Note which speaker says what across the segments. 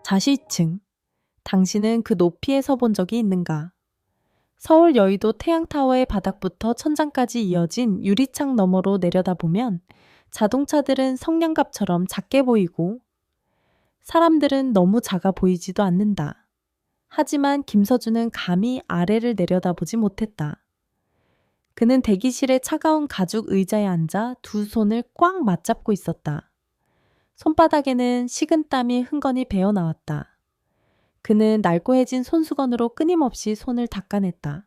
Speaker 1: 자시층. 당신은 그 높이에 서본 적이 있는가? 서울 여의도 태양타워의 바닥부터 천장까지 이어진 유리창 너머로 내려다보면 자동차들은 성냥갑처럼 작게 보이고 사람들은 너무 작아 보이지도 않는다. 하지만 김서준은 감히 아래를 내려다보지 못했다. 그는 대기실의 차가운 가죽 의자에 앉아 두 손을 꽉 맞잡고 있었다. 손바닥에는 식은땀이 흥건히 배어 나왔다. 그는 날고해진 손수건으로 끊임없이 손을 닦아냈다.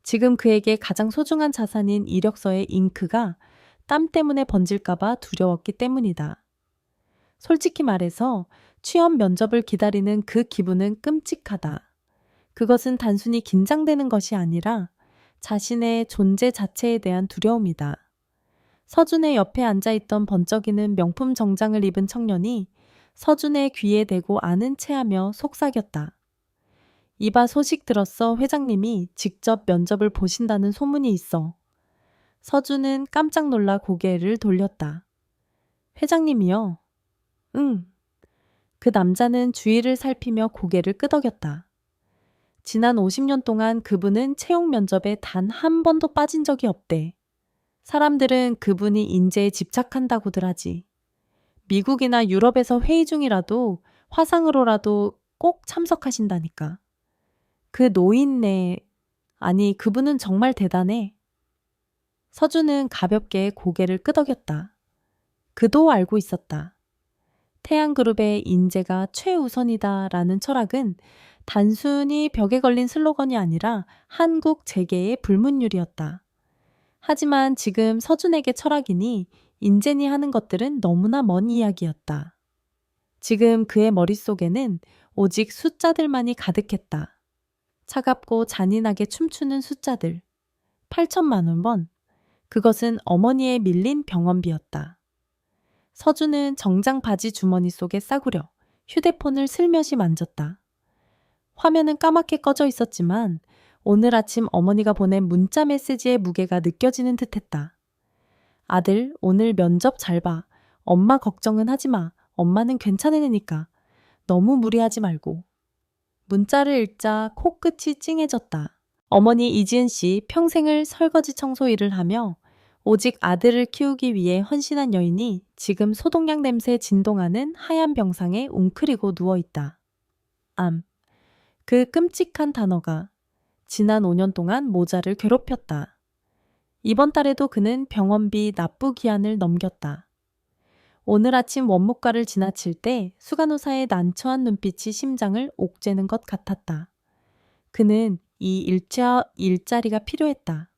Speaker 1: 지금 그에게 가장 소중한 자산인 이력서의 잉크가 땀 때문에 번질까봐 두려웠기 때문이다. 솔직히 말해서 취업 면접을 기다리는 그 기분은 끔찍하다. 그것은 단순히 긴장되는 것이 아니라 자신의 존재 자체에 대한 두려움이다. 서준의 옆에 앉아있던 번쩍이는 명품 정장을 입은 청년이 서준의 귀에 대고 아는 체하며 속삭였다. 이봐, 소식 들었어. 회장님이 직접 면접을 보신다는 소문이 있어. 서준은 깜짝 놀라 고개를 돌렸다. 회장님이요? 응. 그 남자는 주위를 살피며 고개를 끄덕였다. 지난 50년 동안 그분은 채용 면접에 단 한 번도 빠진 적이 없대. 사람들은 그분이 인재에 집착한다고들 하지. 미국이나 유럽에서 회의 중이라도 화상으로라도 꼭 참석하신다니까. 그 노인네, 아니 그분은 정말 대단해. 서준은 가볍게 고개를 끄덕였다. 그도 알고 있었다. 태양그룹의 인재가 최우선이다라는 철학은 단순히 벽에 걸린 슬로건이 아니라 한국 재계의 불문율이었다. 하지만 지금 서준에게 철학이니 인재니 하는 것들은 너무나 먼 이야기였다. 지금 그의 머릿속에는 오직 숫자들만이 가득했다. 차갑고 잔인하게 춤추는 숫자들. 8천만 원. 그것은 어머니의 밀린 병원비였다. 서준은 정장 바지 주머니 속에 싸구려 휴대폰을 슬며시 만졌다. 화면은 까맣게 꺼져 있었지만 오늘 아침 어머니가 보낸 문자 메시지의 무게가 느껴지는 듯했다. 아들, 오늘 면접 잘 봐. 엄마 걱정은 하지 마. 엄마는 괜찮으니까. 너무 무리하지 말고. 문자를 읽자 코끝이 찡해졌다. 어머니 이지은 씨 평생을 설거지 청소 일을 하며 오직 아들을 키우기 위해 헌신한 여인이 지금 소독약 냄새에 진동하는 하얀 병상에 웅크리고 누워있다. 암. 그 끔찍한 단어가 지난 5년 동안 모자를 괴롭혔다. 이번 달에도 그는 병원비 납부 기한을 넘겼다. 오늘 아침 원무과를 지나칠 때 수간호사의 난처한 눈빛이 심장을 옥죄는 것 같았다. 그는 이 일자리가 필요했다.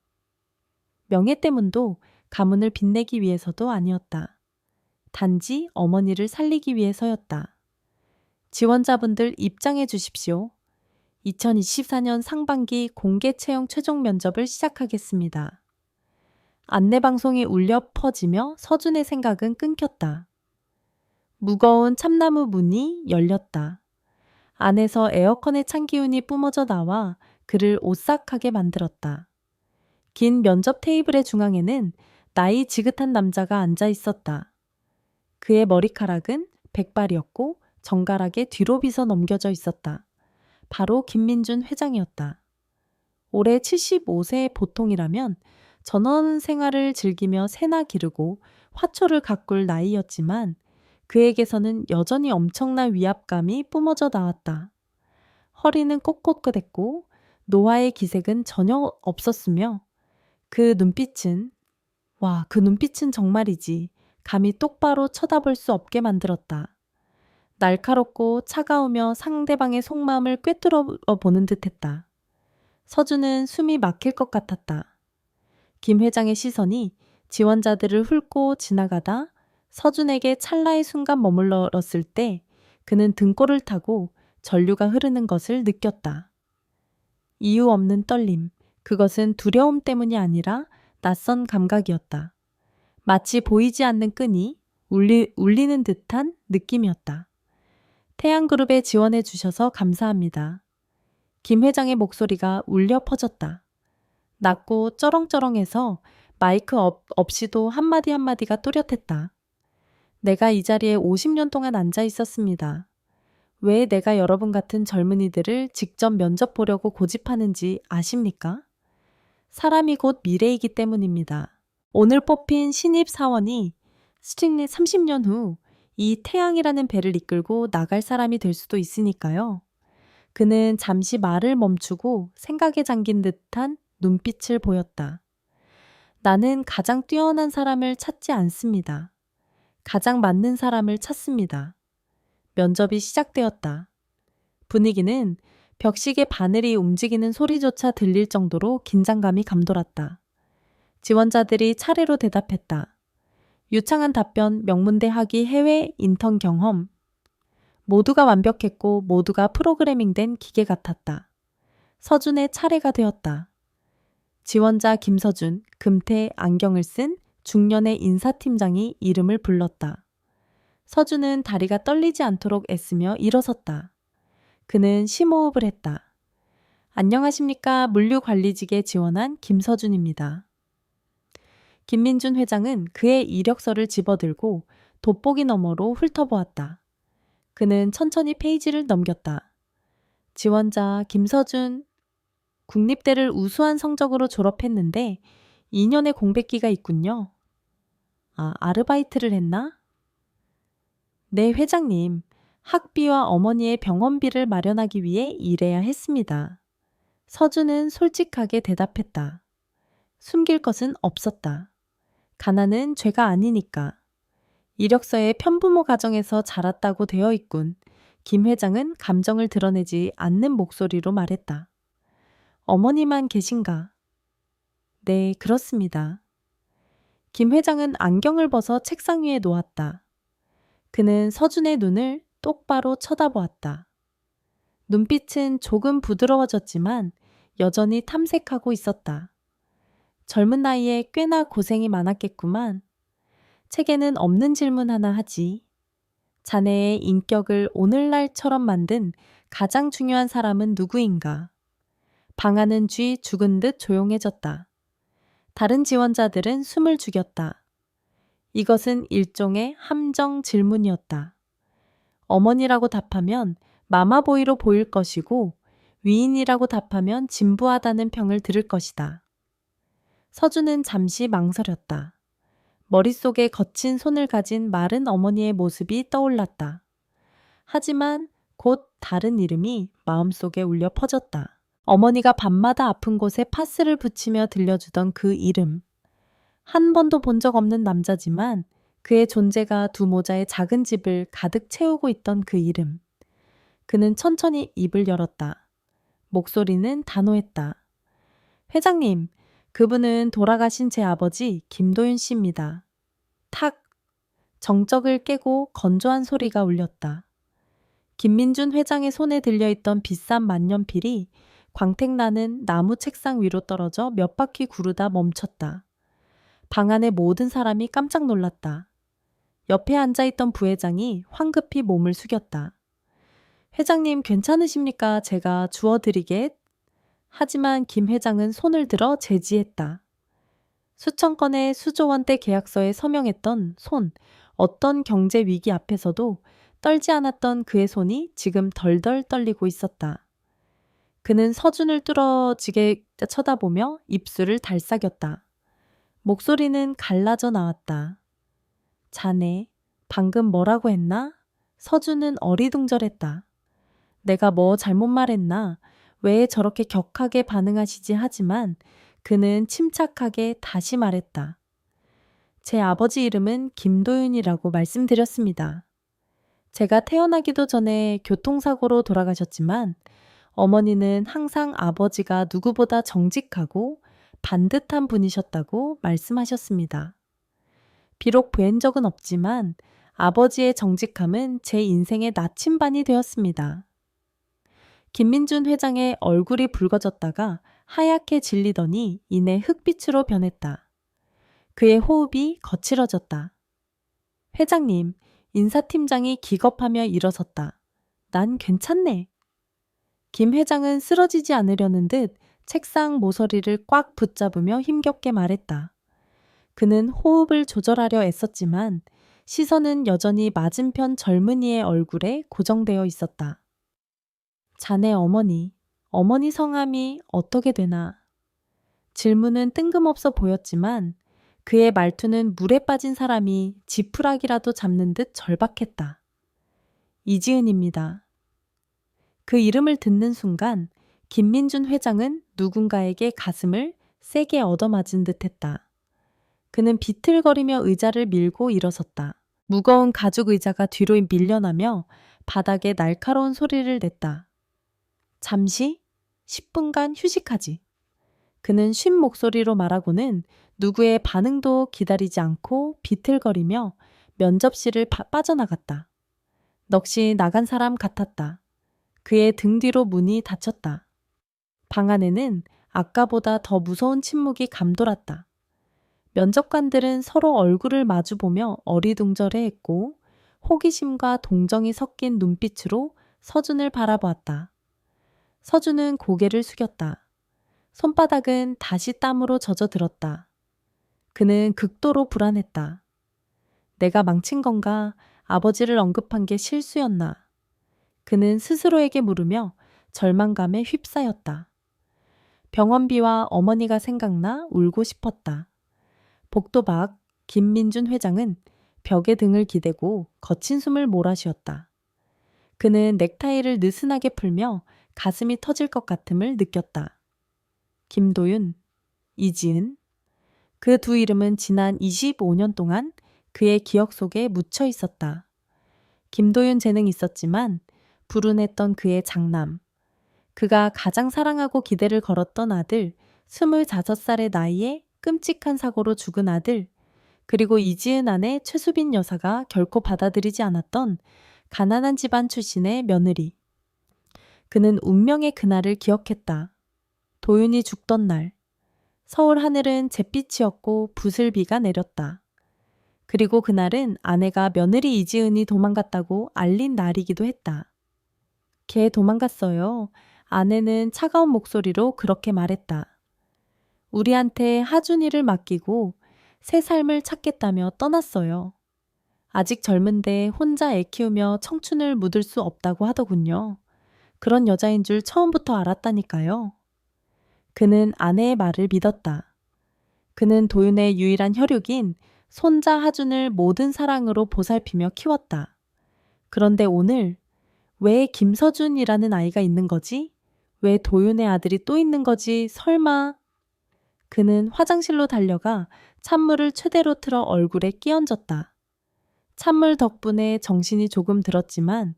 Speaker 1: 명예 때문도 가문을 빛내기 위해서도 아니었다. 단지 어머니를 살리기 위해서였다. 지원자분들 입장해 주십시오. 2024년 상반기 공개 채용 최종 면접을 시작하겠습니다. 안내방송이 울려 퍼지며 서준의 생각은 끊겼다. 무거운 참나무 문이 열렸다. 안에서 에어컨의 찬 기운이 뿜어져 나와 그를 오싹하게 만들었다. 긴 면접 테이블의 중앙에는 나이 지긋한 남자가 앉아 있었다. 그의 머리카락은 백발이었고 정갈하게 뒤로 빗어 넘겨져 있었다. 바로 김민준 회장이었다. 올해 75세의 보통이라면 전원 생활을 즐기며 새나 기르고 화초를 가꿀 나이였지만 그에게서는 여전히 엄청난 위압감이 뿜어져 나왔다. 허리는 꼿꼿했고 노화의 기색은 전혀 없었으며 그 눈빛은 정말이지 감히 똑바로 쳐다볼 수 없게 만들었다. 날카롭고 차가우며 상대방의 속마음을 꿰뚫어 보는 듯했다. 서준은 숨이 막힐 것 같았다. 김 회장의 시선이 지원자들을 훑고 지나가다 서준에게 찰나의 순간 머물렀을 때 그는 등골을 타고 전류가 흐르는 것을 느꼈다. 이유 없는 떨림, 그것은 두려움 때문이 아니라 낯선 감각이었다. 마치 보이지 않는 끈이 울리는 듯한 느낌이었다. 태양그룹에 지원해 주셔서 감사합니다. 김 회장의 목소리가 울려 퍼졌다. 낮고 쩌렁쩌렁해서 마이크 없이도 한마디 한마디가 또렷했다. 내가 이 자리에 50년 동안 앉아 있었습니다. 왜 내가 여러분 같은 젊은이들을 직접 면접 보려고 고집하는지 아십니까? 사람이 곧 미래이기 때문입니다. 오늘 뽑힌 신입 사원이 스트링리 30년 후 이 태양이라는 배를 이끌고 나갈 사람이 될 수도 있으니까요. 그는 잠시 말을 멈추고 생각에 잠긴 듯한 눈빛을 보였다. 나는 가장 뛰어난 사람을 찾지 않습니다. 가장 맞는 사람을 찾습니다. 면접이 시작되었다. 분위기는 벽시계 바늘이 움직이는 소리조차 들릴 정도로 긴장감이 감돌았다. 지원자들이 차례로 대답했다. 유창한 답변, 명문대 학위, 해외 인턴 경험. 모두가 완벽했고 모두가 프로그래밍된 기계 같았다. 서준의 차례가 되었다. 지원자 김서준, 금태 안경을 쓴 중년의 인사팀장이 이름을 불렀다. 서준은 다리가 떨리지 않도록 애쓰며 일어섰다. 그는 심호흡을 했다. 안녕하십니까. 물류관리직에 지원한 김서준입니다. 김민준 회장은 그의 이력서를 집어들고 돋보기 너머로 훑어보았다. 그는 천천히 페이지를 넘겼다. 지원자 김서준, 국립대를 우수한 성적으로 졸업했는데 2년의 공백기가 있군요. 아르바이트를 했나? 네, 회장님. 학비와 어머니의 병원비를 마련하기 위해 일해야 했습니다. 서준은 솔직하게 대답했다. 숨길 것은 없었다. 가난은 죄가 아니니까. 이력서에 편부모 가정에서 자랐다고 되어 있군. 김 회장은 감정을 드러내지 않는 목소리로 말했다. 어머니만 계신가? 네, 그렇습니다. 김 회장은 안경을 벗어 책상 위에 놓았다. 그는 서준의 눈을 똑바로 쳐다보았다. 눈빛은 조금 부드러워졌지만 여전히 탐색하고 있었다. 젊은 나이에 꽤나 고생이 많았겠구만. 책에는 없는 질문 하나 하지. 자네의 인격을 오늘날처럼 만든 가장 중요한 사람은 누구인가? 방아는 쥐 죽은 듯 조용해졌다. 다른 지원자들은 숨을 죽였다. 이것은 일종의 함정 질문이었다. 어머니라고 답하면 마마보이로 보일 것이고 위인이라고 답하면 진부하다는 평을 들을 것이다. 서준은 잠시 망설였다. 머릿속에 거친 손을 가진 마른 어머니의 모습이 떠올랐다. 하지만 곧 다른 이름이 마음속에 울려 퍼졌다. 어머니가 밤마다 아픈 곳에 파스를 붙이며 들려주던 그 이름. 한 번도 본 적 없는 남자지만 그의 존재가 두 모자의 작은 집을 가득 채우고 있던 그 이름. 그는 천천히 입을 열었다. 목소리는 단호했다. 회장님, 그분은 돌아가신 제 아버지 김도윤 씨입니다. 탁! 정적을 깨고 건조한 소리가 울렸다. 김민준 회장의 손에 들려있던 비싼 만년필이 광택나는 나무 책상 위로 떨어져 몇 바퀴 구르다 멈췄다. 방 안의 모든 사람이 깜짝 놀랐다. 옆에 앉아있던 부회장이 황급히 몸을 숙였다. 회장님 괜찮으십니까? 제가 주워드리겠? 하지만 김 회장은 손을 들어 제지했다. 수천 건의 수조 원대 계약서에 서명했던 손, 어떤 경제 위기 앞에서도 떨지 않았던 그의 손이 지금 덜덜 떨리고 있었다. 그는 서준을 뚫어지게 쳐다보며 입술을 달싹였다. 목소리는 갈라져 나왔다. 자네, 방금 뭐라고 했나? 서준은 어리둥절했다. 내가 뭐 잘못 말했나? 왜 저렇게 격하게 반응하시지 하지만 그는 침착하게 다시 말했다. 제 아버지 이름은 김도윤이라고 말씀드렸습니다. 제가 태어나기도 전에 교통사고로 돌아가셨지만 어머니는 항상 아버지가 누구보다 정직하고 반듯한 분이셨다고 말씀하셨습니다. 비록 뵌 적은 없지만 아버지의 정직함은 제 인생의 나침반이 되었습니다. 김민준 회장의 얼굴이 붉어졌다가 하얗게 질리더니 이내 흑빛으로 변했다. 그의 호흡이 거칠어졌다. 회장님, 인사팀장이 기겁하며 일어섰다. 난 괜찮네. 김 회장은 쓰러지지 않으려는 듯 책상 모서리를 꽉 붙잡으며 힘겹게 말했다. 그는 호흡을 조절하려 애썼지만 시선은 여전히 맞은편 젊은이의 얼굴에 고정되어 있었다. 자네 어머니 성함이 어떻게 되나? 질문은 뜬금없어 보였지만 그의 말투는 물에 빠진 사람이 지푸라기라도 잡는 듯 절박했다. 이지은입니다. 그 이름을 듣는 순간 김민준 회장은 누군가에게 가슴을 세게 얻어맞은 듯했다. 그는 비틀거리며 의자를 밀고 일어섰다. 무거운 가죽 의자가 뒤로 밀려나며 바닥에 날카로운 소리를 냈다. 잠시 10분간 휴식하지. 그는 쉰 목소리로 말하고는 누구의 반응도 기다리지 않고 비틀거리며 면접실을 빠져나갔다. 넋이 나간 사람 같았다. 그의 등 뒤로 문이 닫혔다. 방 안에는 아까보다 더 무서운 침묵이 감돌았다. 면접관들은 서로 얼굴을 마주보며 어리둥절해했고 호기심과 동정이 섞인 눈빛으로 서준을 바라보았다. 서준은 고개를 숙였다. 손바닥은 다시 땀으로 젖어들었다. 그는 극도로 불안했다. 내가 망친 건가? 아버지를 언급한 게 실수였나? 그는 스스로에게 물으며 절망감에 휩싸였다. 병원비와 어머니가 생각나 울고 싶었다. 복도 밖 김민준 회장은 벽에 등을 기대고 거친 숨을 몰아쉬었다. 그는 넥타이를 느슨하게 풀며 가슴이 터질 것 같음을 느꼈다. 김도윤, 이지은. 그 두 이름은 지난 25년 동안 그의 기억 속에 묻혀 있었다. 김도윤 재능이 있었지만 불운했던 그의 장남. 그가 가장 사랑하고 기대를 걸었던 아들, 25살의 나이에 끔찍한 사고로 죽은 아들, 그리고 이지은 아내 최수빈 여사가 결코 받아들이지 않았던 가난한 집안 출신의 며느리. 그는 운명의 그날을 기억했다. 도윤이 죽던 날, 서울 하늘은 잿빛이었고 부슬비가 내렸다. 그리고 그날은 아내가 며느리 이지은이 도망갔다고 알린 날이기도 했다. 걔 도망갔어요. 아내는 차가운 목소리로 그렇게 말했다. 우리한테 하준이를 맡기고 새 삶을 찾겠다며 떠났어요. 아직 젊은데 혼자 애 키우며 청춘을 묻을 수 없다고 하더군요. 그런 여자인 줄 처음부터 알았다니까요. 그는 아내의 말을 믿었다. 그는 도윤의 유일한 혈육인 손자 하준을 모든 사랑으로 보살피며 키웠다. 그런데 오늘 왜 김서준이라는 아이가 있는 거지? 왜 도윤의 아들이 또 있는 거지? 설마... 그는 화장실로 달려가 찬물을 최대로 틀어 얼굴에 끼얹었다. 찬물 덕분에 정신이 조금 들었지만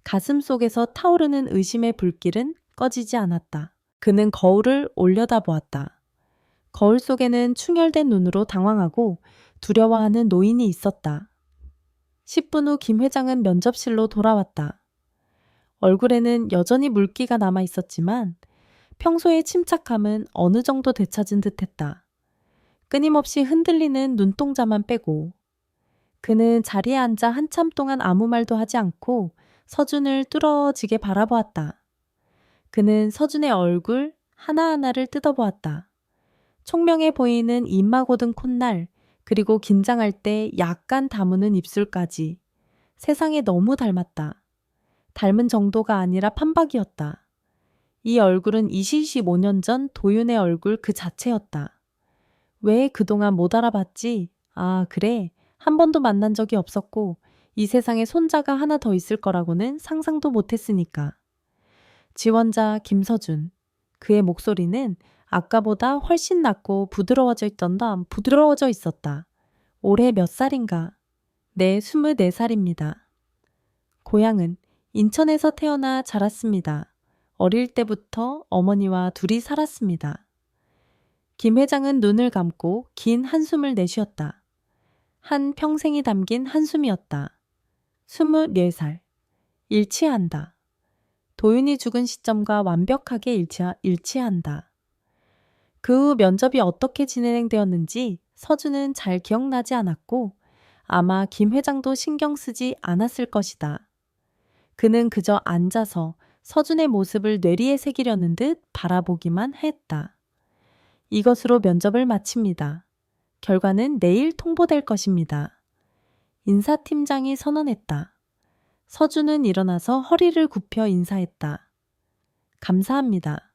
Speaker 1: 가슴 속에서 타오르는 의심의 불길은 꺼지지 않았다. 그는 거울을 올려다보았다. 거울 속에는 충혈된 눈으로 당황하고 두려워하는 노인이 있었다. 10분 후 김 회장은 면접실로 돌아왔다. 얼굴에는 여전히 물기가 남아 있었지만 평소의 침착함은 어느 정도 되찾은 듯했다. 끊임없이 흔들리는 눈동자만 빼고 그는 자리에 앉아 한참 동안 아무 말도 하지 않고 서준을 뚫어지게 바라보았다. 그는 서준의 얼굴 하나하나를 뜯어보았다. 총명해 보이는 입마 고든 콧날, 그리고 긴장할 때 약간 다무는 입술까지. 세상에 너무 닮았다. 닮은 정도가 아니라 판박이었다. 이 얼굴은 25년 전 도윤의 얼굴 그 자체였다. 왜 그동안 못 알아봤지? 아, 그래. 한 번도 만난 적이 없었고 이 세상에 손자가 하나 더 있을 거라고는 상상도 못했으니까. 지원자 김서준. 그의 목소리는 아까보다 훨씬 낮고 부드러워져 있었다. 올해 몇 살인가? 네, 24살입니다. 고향은 인천에서 태어나 자랐습니다. 어릴 때부터 어머니와 둘이 살았습니다. 김 회장은 눈을 감고 긴 한숨을 내쉬었다. 한 평생이 담긴 한숨이었다. 24살. 일치한다. 도윤이 죽은 시점과 완벽하게 일치한다. 그 후 면접이 어떻게 진행되었는지 서준은 잘 기억나지 않았고 아마 김 회장도 신경 쓰지 않았을 것이다. 그는 그저 앉아서 서준의 모습을 뇌리에 새기려는 듯 바라보기만 했다. 이것으로 면접을 마칩니다. 결과는 내일 통보될 것입니다. 인사팀장이 선언했다. 서준은 일어나서 허리를 굽혀 인사했다. 감사합니다.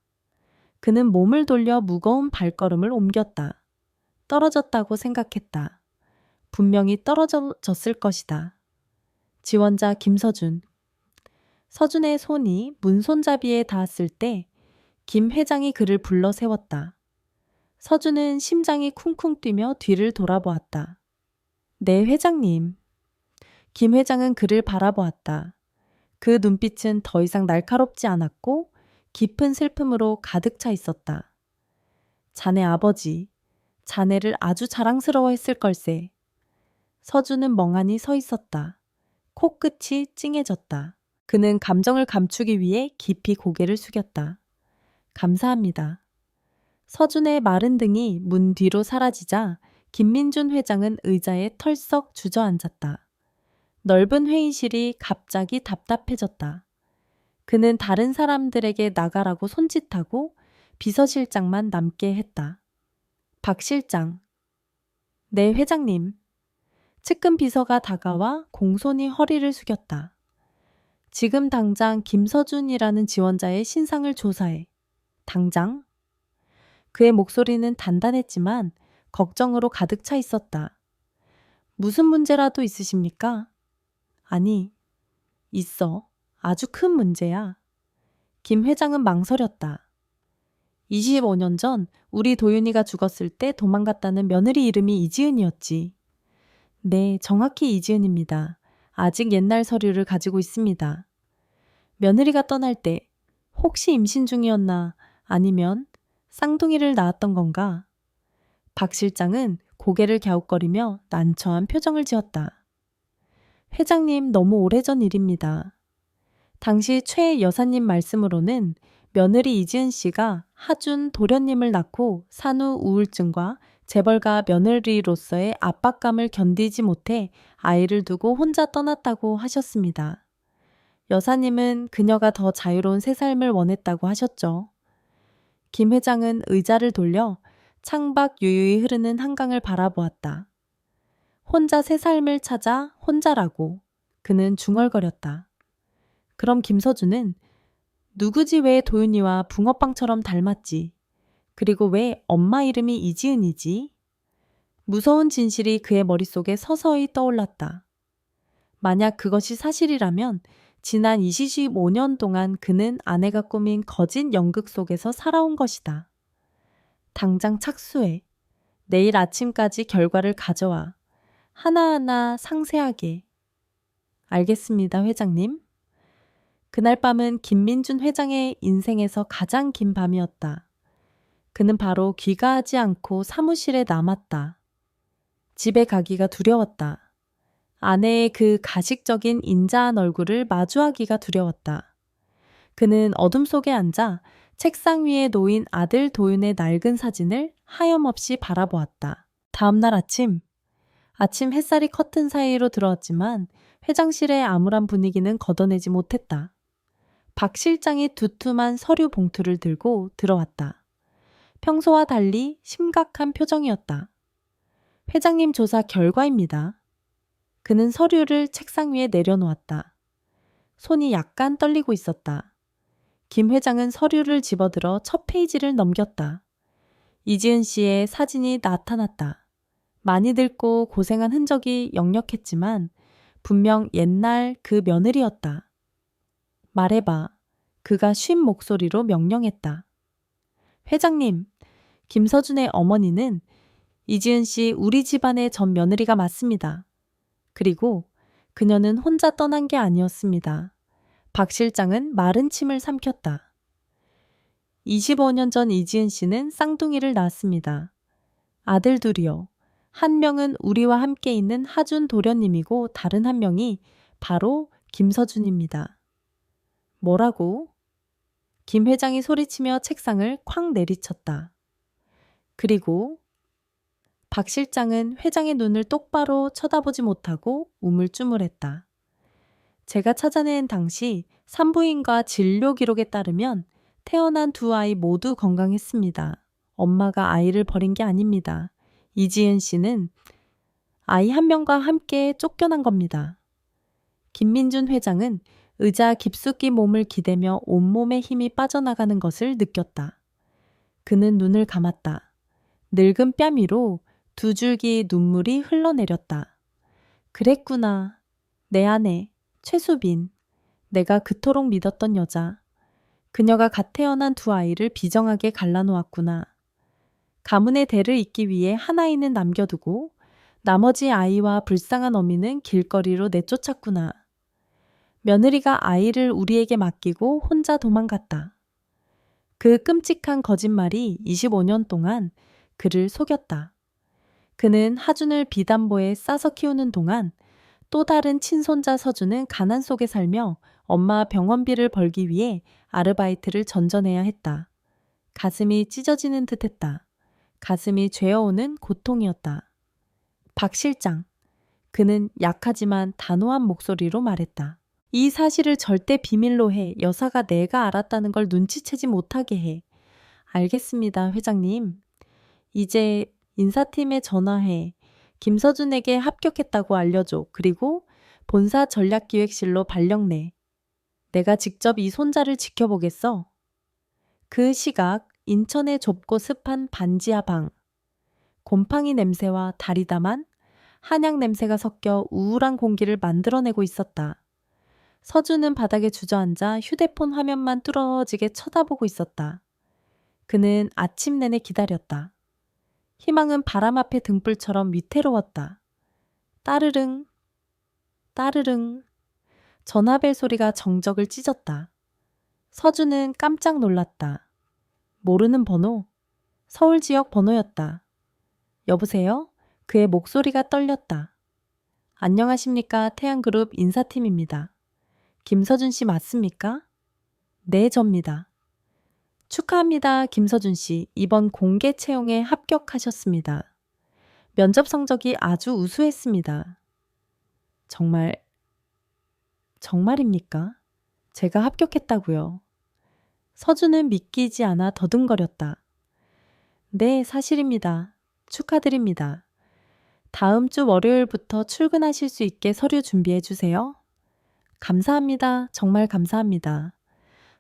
Speaker 1: 그는 몸을 돌려 무거운 발걸음을 옮겼다. 떨어졌다고 생각했다. 분명히 떨어졌을 것이다. 지원자 김서준. 서준의 손이 문손잡이에 닿았을 때 김 회장이 그를 불러 세웠다. 서준은 심장이 쿵쿵 뛰며 뒤를 돌아보았다. 네, 회장님. 김 회장은 그를 바라보았다. 그 눈빛은 더 이상 날카롭지 않았고 깊은 슬픔으로 가득 차 있었다. 자네 아버지, 자네를 아주 자랑스러워했을 걸세. 서준은 멍하니 서 있었다. 코끝이 찡해졌다. 그는 감정을 감추기 위해 깊이 고개를 숙였다. 감사합니다. 서준의 마른 등이 문 뒤로 사라지자 김민준 회장은 의자에 털썩 주저앉았다. 넓은 회의실이 갑자기 답답해졌다. 그는 다른 사람들에게 나가라고 손짓하고 비서실장만 남게 했다. 박 실장. 네, 회장님. 측근 비서가 다가와 공손히 허리를 숙였다. 지금 당장 김서준이라는 지원자의 신상을 조사해. 당장? 그의 목소리는 단단했지만 걱정으로 가득 차 있었다. 무슨 문제라도 있으십니까? 아니, 있어. 아주 큰 문제야. 김 회장은 망설였다. 25년 전 우리 도윤이가 죽었을 때 도망갔다는 며느리 이름이 이지은이었지. 네, 정확히 이지은입니다. 아직 옛날 서류를 가지고 있습니다. 며느리가 떠날 때 혹시 임신 중이었나 아니면 쌍둥이를 낳았던 건가? 박 실장은 고개를 갸웃거리며 난처한 표정을 지었다. 회장님, 너무 오래전 일입니다. 당시 최 여사님 말씀으로는 며느리 이지은 씨가 하준 도련님을 낳고 산후 우울증과 재벌가 며느리로서의 압박감을 견디지 못해 아이를 두고 혼자 떠났다고 하셨습니다. 여사님은 그녀가 더 자유로운 새 삶을 원했다고 하셨죠. 김 회장은 의자를 돌려 창밖 유유히 흐르는 한강을 바라보았다. 혼자 새 삶을 찾아 혼자라고. 그는 중얼거렸다. 그럼 김서준은 누구지 왜 도윤이와 붕어빵처럼 닮았지? 그리고 왜 엄마 이름이 이지은이지? 무서운 진실이 그의 머릿속에 서서히 떠올랐다. 만약 그것이 사실이라면 지난 25년 동안 그는 아내가 꾸민 거짓 연극 속에서 살아온 것이다. 당장 착수해. 내일 아침까지 결과를 가져와. 하나하나 상세하게. 알겠습니다, 회장님. 그날 밤은 김민준 회장의 인생에서 가장 긴 밤이었다. 그는 바로 귀가하지 않고 사무실에 남았다. 집에 가기가 두려웠다. 아내의 그 가식적인 인자한 얼굴을 마주하기가 두려웠다. 그는 어둠 속에 앉아 책상 위에 놓인 아들 도윤의 낡은 사진을 하염없이 바라보았다. 다음 날 아침 햇살이 커튼 사이로 들어왔지만 회장실의 암울한 분위기는 걷어내지 못했다. 박 실장이 두툼한 서류 봉투를 들고 들어왔다. 평소와 달리 심각한 표정이었다. 회장님 조사 결과입니다. 그는 서류를 책상 위에 내려놓았다. 손이 약간 떨리고 있었다. 김 회장은 서류를 집어들어 첫 페이지를 넘겼다. 이지은 씨의 사진이 나타났다. 많이 늙고 고생한 흔적이 역력했지만 분명 옛날 그 며느리였다. 말해봐. 그가 쉰 목소리로 명령했다. 회장님, 김서준의 어머니는 이지은 씨 우리 집안의 전 며느리가 맞습니다. 그리고 그녀는 혼자 떠난 게 아니었습니다. 박 실장은 마른 침을 삼켰다. 25년 전 이지은 씨는 쌍둥이를 낳았습니다. 아들 둘이요. 한 명은 우리와 함께 있는 하준 도련님이고 다른 한 명이 바로 김서준입니다. 뭐라고? 김 회장이 소리치며 책상을 쾅 내리쳤다. 그리고 박 실장은 회장의 눈을 똑바로 쳐다보지 못하고 우물쭈물했다. 제가 찾아낸 당시 산부인과 진료 기록에 따르면 태어난 두 아이 모두 건강했습니다. 엄마가 아이를 버린 게 아닙니다. 이지은 씨는 아이 한 명과 함께 쫓겨난 겁니다. 김민준 회장은 의자 깊숙이 몸을 기대며 온몸에 힘이 빠져나가는 것을 느꼈다. 그는 눈을 감았다. 늙은 뺨 위로 두 줄기 눈물이 흘러내렸다. 그랬구나. 내 아내, 최수빈. 내가 그토록 믿었던 여자. 그녀가 갓 태어난 두 아이를 비정하게 갈라놓았구나. 가문의 대를 잇기 위해 한 아이는 남겨두고 나머지 아이와 불쌍한 어미는 길거리로 내쫓았구나. 며느리가 아이를 우리에게 맡기고 혼자 도망갔다. 그 끔찍한 거짓말이 25년 동안 그를 속였다. 그는 하준을 비담보에 싸서 키우는 동안 또 다른 친손자 서준은 가난 속에 살며 엄마 병원비를 벌기 위해 아르바이트를 전전해야 했다. 가슴이 찢어지는 듯했다. 가슴이 죄어오는 고통이었다. 박 실장. 그는 약하지만 단호한 목소리로 말했다. 이 사실을 절대 비밀로 해. 여사가 내가 알았다는 걸 눈치채지 못하게 해. 알겠습니다, 회장님. 이제 인사팀에 전화해. 김서준에게 합격했다고 알려줘. 그리고 본사 전략기획실로 발령 내. 내가 직접 이 손자를 지켜보겠어. 그 시각 인천의 좁고 습한 반지하 방. 곰팡이 냄새와 다리다만 한약 냄새가 섞여 우울한 공기를 만들어내고 있었다. 서준은 바닥에 주저앉아 휴대폰 화면만 뚫어지게 쳐다보고 있었다. 그는 아침 내내 기다렸다. 희망은 바람 앞의 등불처럼 위태로웠다. 따르릉, 따르릉. 전화벨 소리가 정적을 찢었다. 서준은 깜짝 놀랐다. 모르는 번호, 서울 지역 번호였다. 여보세요? 그의 목소리가 떨렸다. 안녕하십니까? 태양그룹 인사팀입니다. 김서준 씨 맞습니까? 네, 접니다. 축하합니다, 김서준 씨. 이번 공개 채용에 합격하셨습니다. 면접 성적이 아주 우수했습니다. 정말입니까? 제가 합격했다고요. 서준은 믿기지 않아 더듬거렸다. 네, 사실입니다. 축하드립니다. 다음 주 월요일부터 출근하실 수 있게 서류 준비해 주세요. 감사합니다. 정말 감사합니다.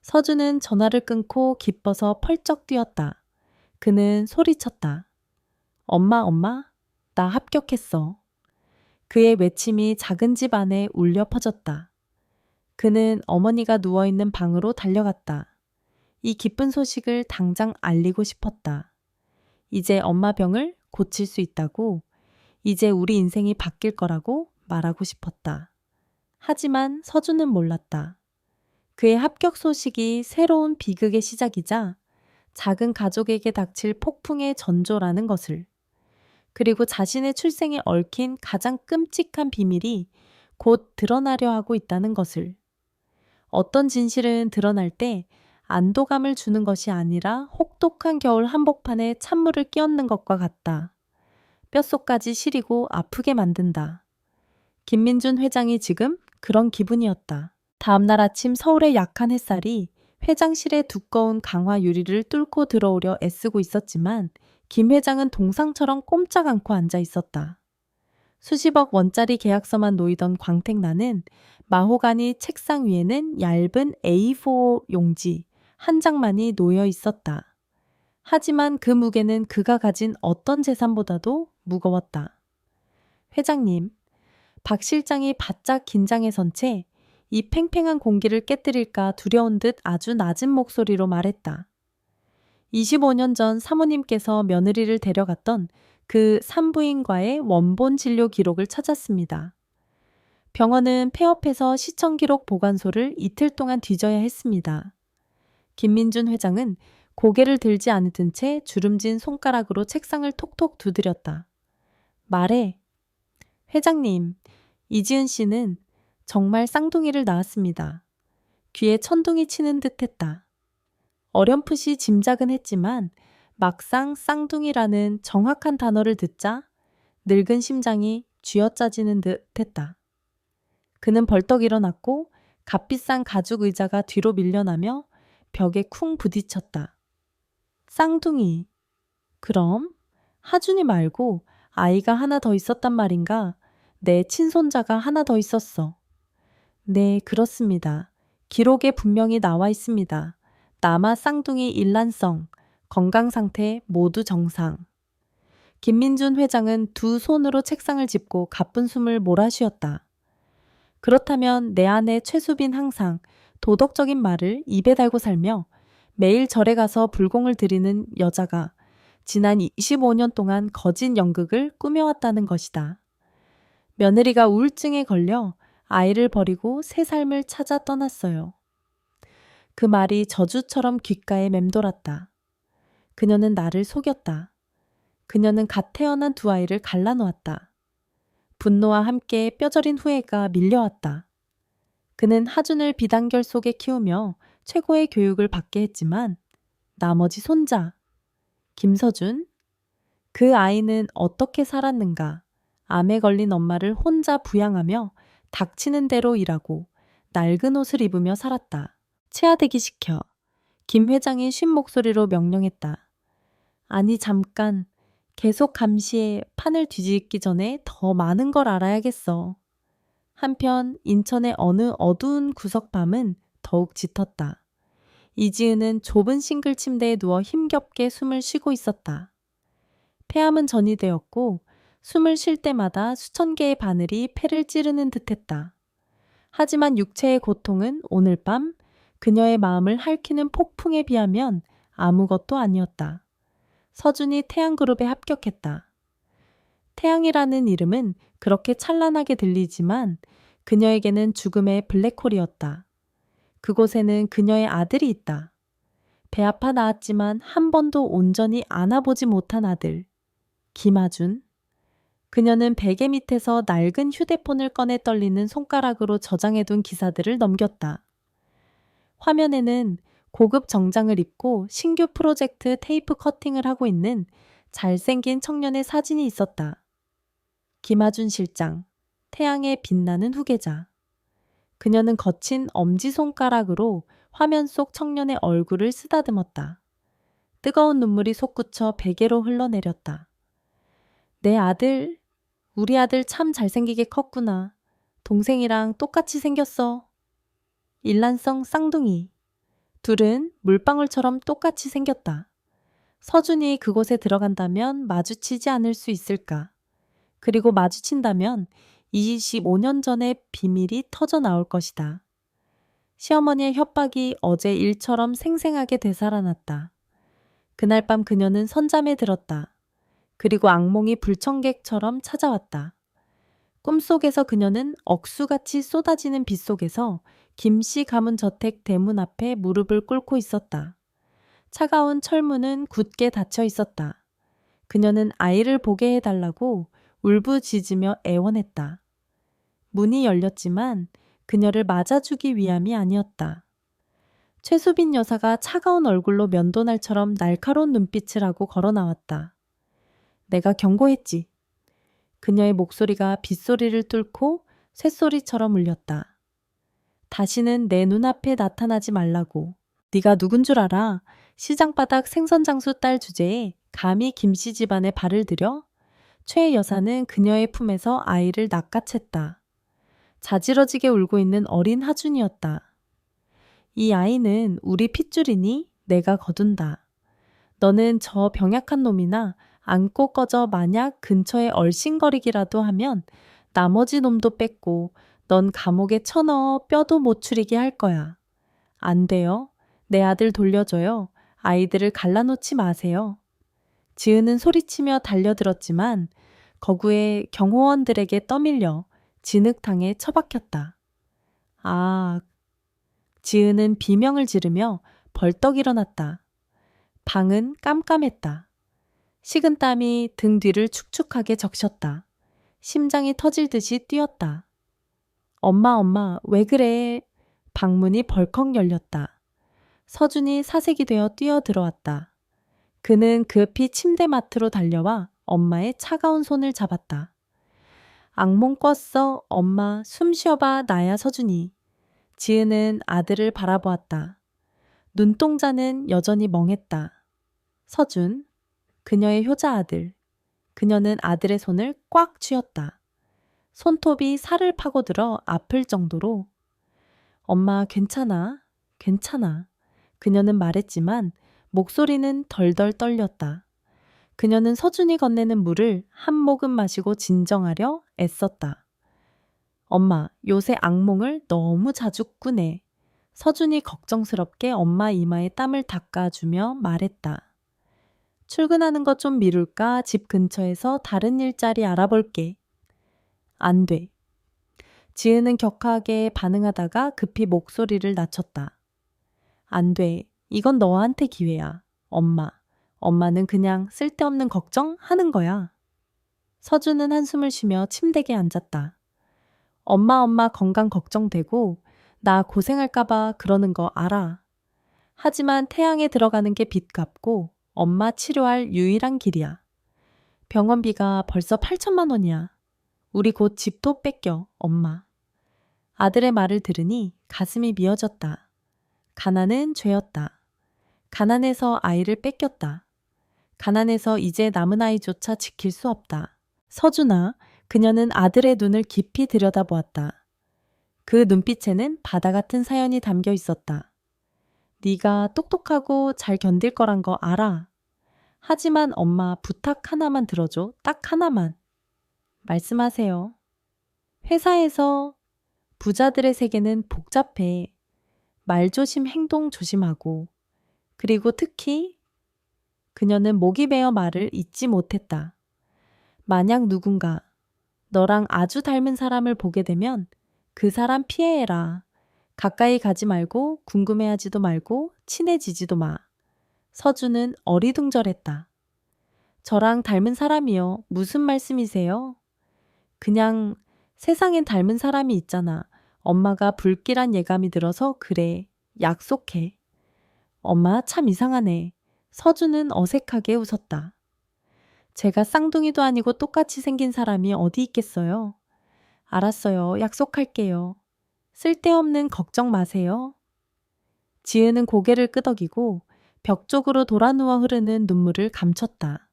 Speaker 1: 서준은 전화를 끊고 기뻐서 펄쩍 뛰었다. 그는 소리쳤다. 엄마, 엄마, 나 합격했어. 그의 외침이 작은 집 안에 울려 퍼졌다. 그는 어머니가 누워있는 방으로 달려갔다. 이 기쁜 소식을 당장 알리고 싶었다. 이제 엄마 병을 고칠 수 있다고, 이제 우리 인생이 바뀔 거라고 말하고 싶었다. 하지만 서준은 몰랐다. 그의 합격 소식이 새로운 비극의 시작이자 작은 가족에게 닥칠 폭풍의 전조라는 것을, 그리고 자신의 출생에 얽힌 가장 끔찍한 비밀이 곧 드러나려 하고 있다는 것을. 어떤 진실은 드러날 때 안도감을 주는 것이 아니라 혹독한 겨울 한복판에 찬물을 끼얹는 것과 같다. 뼛속까지 시리고 아프게 만든다. 김민준 회장이 지금 그런 기분이었다. 다음날 아침 서울의 약한 햇살이 회장실의 두꺼운 강화 유리를 뚫고 들어오려 애쓰고 있었지만 김 회장은 동상처럼 꼼짝 않고 앉아 있었다. 수십억 원짜리 계약서만 놓이던 광택나는 마호가니 책상 위에는 얇은 A4 용지 한 장만이 놓여 있었다. 하지만 그 무게는 그가 가진 어떤 재산보다도 무거웠다. 회장님, 박 실장이 바짝 긴장해 선 채 이 팽팽한 공기를 깨뜨릴까 두려운 듯 아주 낮은 목소리로 말했다. 25년 전 사모님께서 며느리를 데려갔던 그 산부인과의 원본 진료 기록을 찾았습니다. 병원은 폐업해서 시청 기록 보관소를 이틀 동안 뒤져야 했습니다. 김민준 회장은 고개를 들지 않던 채 주름진 손가락으로 책상을 톡톡 두드렸다. 말해. 회장님, 이지은 씨는 정말 쌍둥이를 낳았습니다. 귀에 천둥이 치는 듯 했다. 어렴풋이 짐작은 했지만 막상 쌍둥이라는 정확한 단어를 듣자 늙은 심장이 쥐어짜지는 듯 했다. 그는 벌떡 일어났고 값비싼 가죽 의자가 뒤로 밀려나며 벽에 쿵 부딪혔다. 쌍둥이. 그럼 하준이 말고 아이가 하나 더 있었단 말인가? 내 친손자가 하나 더 있었어. 네, 그렇습니다. 기록에 분명히 나와 있습니다. 남아 쌍둥이 일란성, 건강 상태 모두 정상. 김민준 회장은 두 손으로 책상을 짚고 가쁜 숨을 몰아쉬었다. 그렇다면 내 아내 최수빈 항상 도덕적인 말을 입에 달고 살며 매일 절에 가서 불공을 드리는 여자가 지난 25년 동안 거짓 연극을 꾸며왔다는 것이다. 며느리가 우울증에 걸려 아이를 버리고 새 삶을 찾아 떠났어요. 그 말이 저주처럼 귓가에 맴돌았다. 그녀는 나를 속였다. 그녀는 갓 태어난 두 아이를 갈라놓았다. 분노와 함께 뼈저린 후회가 밀려왔다. 그는 하준을 비단결 속에 키우며 최고의 교육을 받게 했지만 나머지 손자, 김서준, 그 아이는 어떻게 살았는가? 암에 걸린 엄마를 혼자 부양하며 닥치는 대로 일하고 낡은 옷을 입으며 살았다. 체하대기 시켜. 김 회장이 쉰 목소리로 명령했다. 아니 잠깐. 계속 감시해. 판을 뒤집기 전에 더 많은 걸 알아야겠어. 한편 인천의 어느 어두운 구석 밤은 더욱 짙었다. 이지은은 좁은 싱글 침대에 누워 힘겹게 숨을 쉬고 있었다. 폐암은 전이되었고 숨을 쉴 때마다 수천 개의 바늘이 폐를 찌르는 듯했다. 하지만 육체의 고통은 오늘 밤 그녀의 마음을 핥히는 폭풍에 비하면 아무것도 아니었다. 서준이 태양그룹에 합격했다. 태양이라는 이름은 그렇게 찬란하게 들리지만 그녀에게는 죽음의 블랙홀이었다. 그곳에는 그녀의 아들이 있다. 배 아파 낳았지만 한 번도 온전히 안아보지 못한 아들. 김하준. 그녀는 베개 밑에서 낡은 휴대폰을 꺼내 떨리는 손가락으로 저장해둔 기사들을 넘겼다. 화면에는 고급 정장을 입고 신규 프로젝트 테이프 커팅을 하고 있는 잘생긴 청년의 사진이 있었다. 김하준 실장, 태양에 빛나는 후계자. 그녀는 거친 엄지손가락으로 화면 속 청년의 얼굴을 쓰다듬었다. 뜨거운 눈물이 솟구쳐 베개로 흘러내렸다. 내 아들, 우리 아들 참 잘생기게 컸구나. 동생이랑 똑같이 생겼어. 일란성 쌍둥이. 둘은 물방울처럼 똑같이 생겼다. 서준이 그곳에 들어간다면 마주치지 않을 수 있을까? 그리고 마주친다면 25년 전의 비밀이 터져 나올 것이다. 시어머니의 협박이 어제 일처럼 생생하게 되살아났다. 그날 밤 그녀는 선잠에 들었다. 그리고 악몽이 불청객처럼 찾아왔다. 꿈속에서 그녀는 억수같이 쏟아지는 빗속에서 김씨 가문 저택 대문 앞에 무릎을 꿇고 있었다. 차가운 철문은 굳게 닫혀 있었다. 그녀는 아이를 보게 해달라고 울부짖으며 애원했다. 문이 열렸지만 그녀를 맞아주기 위함이 아니었다. 최수빈 여사가 차가운 얼굴로 면도날처럼 날카로운 눈빛을 하고 걸어 나왔다. 내가 경고했지. 그녀의 목소리가 빗소리를 뚫고 쇳소리처럼 울렸다. 다시는 내 눈앞에 나타나지 말라고. 네가 누군 줄 알아? 시장바닥 생선장수 딸 주제에 감히 김씨 집안에 발을 들여? 최 여사는 그녀의 품에서 아이를 낚아챘다. 자지러지게 울고 있는 어린 하준이었다. 이 아이는 우리 핏줄이니 내가 거둔다. 너는 저 병약한 놈이나 안고 꺼져 만약 근처에 얼씬거리기라도 하면 나머지 놈도 뺏고 넌 감옥에 쳐넣어 뼈도 못 추리게 할 거야. 안 돼요. 내 아들 돌려줘요. 아이들을 갈라놓지 마세요. 지은은 소리치며 달려들었지만 거구의 경호원들에게 떠밀려 진흙탕에 처박혔다. 아, 지은은 비명을 지르며 벌떡 일어났다. 방은 깜깜했다. 식은땀이 등 뒤를 축축하게 적셨다. 심장이 터질 듯이 뛰었다. 엄마, 왜 그래? 방문이 벌컥 열렸다. 서준이 사색이 되어 뛰어들어왔다. 그는 급히 침대맡으로 달려와 엄마의 차가운 손을 잡았다. 악몽 꿨어, 엄마. 숨 쉬어봐, 나야 서준이. 지은은 아들을 바라보았다. 눈동자는 여전히 멍했다. 서준, 그녀의 효자 아들. 그녀는 아들의 손을 꽉 쥐었다. 손톱이 살을 파고들어 아플 정도로. 엄마, 괜찮아. 괜찮아. 그녀는 말했지만 목소리는 덜덜 떨렸다. 그녀는 서준이 건네는 물을 한 모금 마시고 진정하려 애썼다. 엄마, 요새 악몽을 너무 자주 꾸네. 서준이 걱정스럽게 엄마 이마에 땀을 닦아주며 말했다. 출근하는 것 좀 미룰까? 집 근처에서 다른 일자리 알아볼게. 안 돼. 지은은 격하게 반응하다가 급히 목소리를 낮췄다. 안 돼. 이건 너한테 기회야. 엄마. 엄마는 그냥 쓸데없는 걱정하는 거야. 서준은 한숨을 쉬며 침대에 앉았다. 엄마 건강 걱정되고 나 고생할까봐 그러는 거 알아. 하지만 태양에 들어가는 게 빚 갚고 엄마 치료할 유일한 길이야. 병원비가 벌써 8천만 원이야. 우리 곧 집도 뺏겨, 엄마. 아들의 말을 들으니 가슴이 미어졌다. 가난은 죄였다. 가난해서 아이를 뺏겼다. 가난해서 이제 남은 아이조차 지킬 수 없다. 서준아, 그녀는 아들의 눈을 깊이 들여다보았다. 그 눈빛에는 바다 같은 사연이 담겨 있었다. 네가 똑똑하고 잘 견딜 거란 거 알아. 하지만 엄마 부탁 하나만 들어줘. 딱 하나만. 말씀하세요. 회사에서 부자들의 세계는 복잡해. 말 조심, 행동 조심하고. 그리고 특히 그녀는 목이 베어 말을 잇지 못했다. 만약 누군가 너랑 아주 닮은 사람을 보게 되면 그 사람 피해해라. 가까이 가지 말고 궁금해하지도 말고 친해지지도 마. 서준은 어리둥절했다. 저랑 닮은 사람이요. 무슨 말씀이세요? 그냥 세상엔 닮은 사람이 있잖아. 엄마가 불길한 예감이 들어서 그래. 약속해. 엄마 참 이상하네. 서준은 어색하게 웃었다. 제가 쌍둥이도 아니고 똑같이 생긴 사람이 어디 있겠어요? 알았어요. 약속할게요. 쓸데없는 걱정 마세요. 지은은 고개를 끄덕이고 벽 쪽으로 돌아 누워 흐르는 눈물을 감췄다.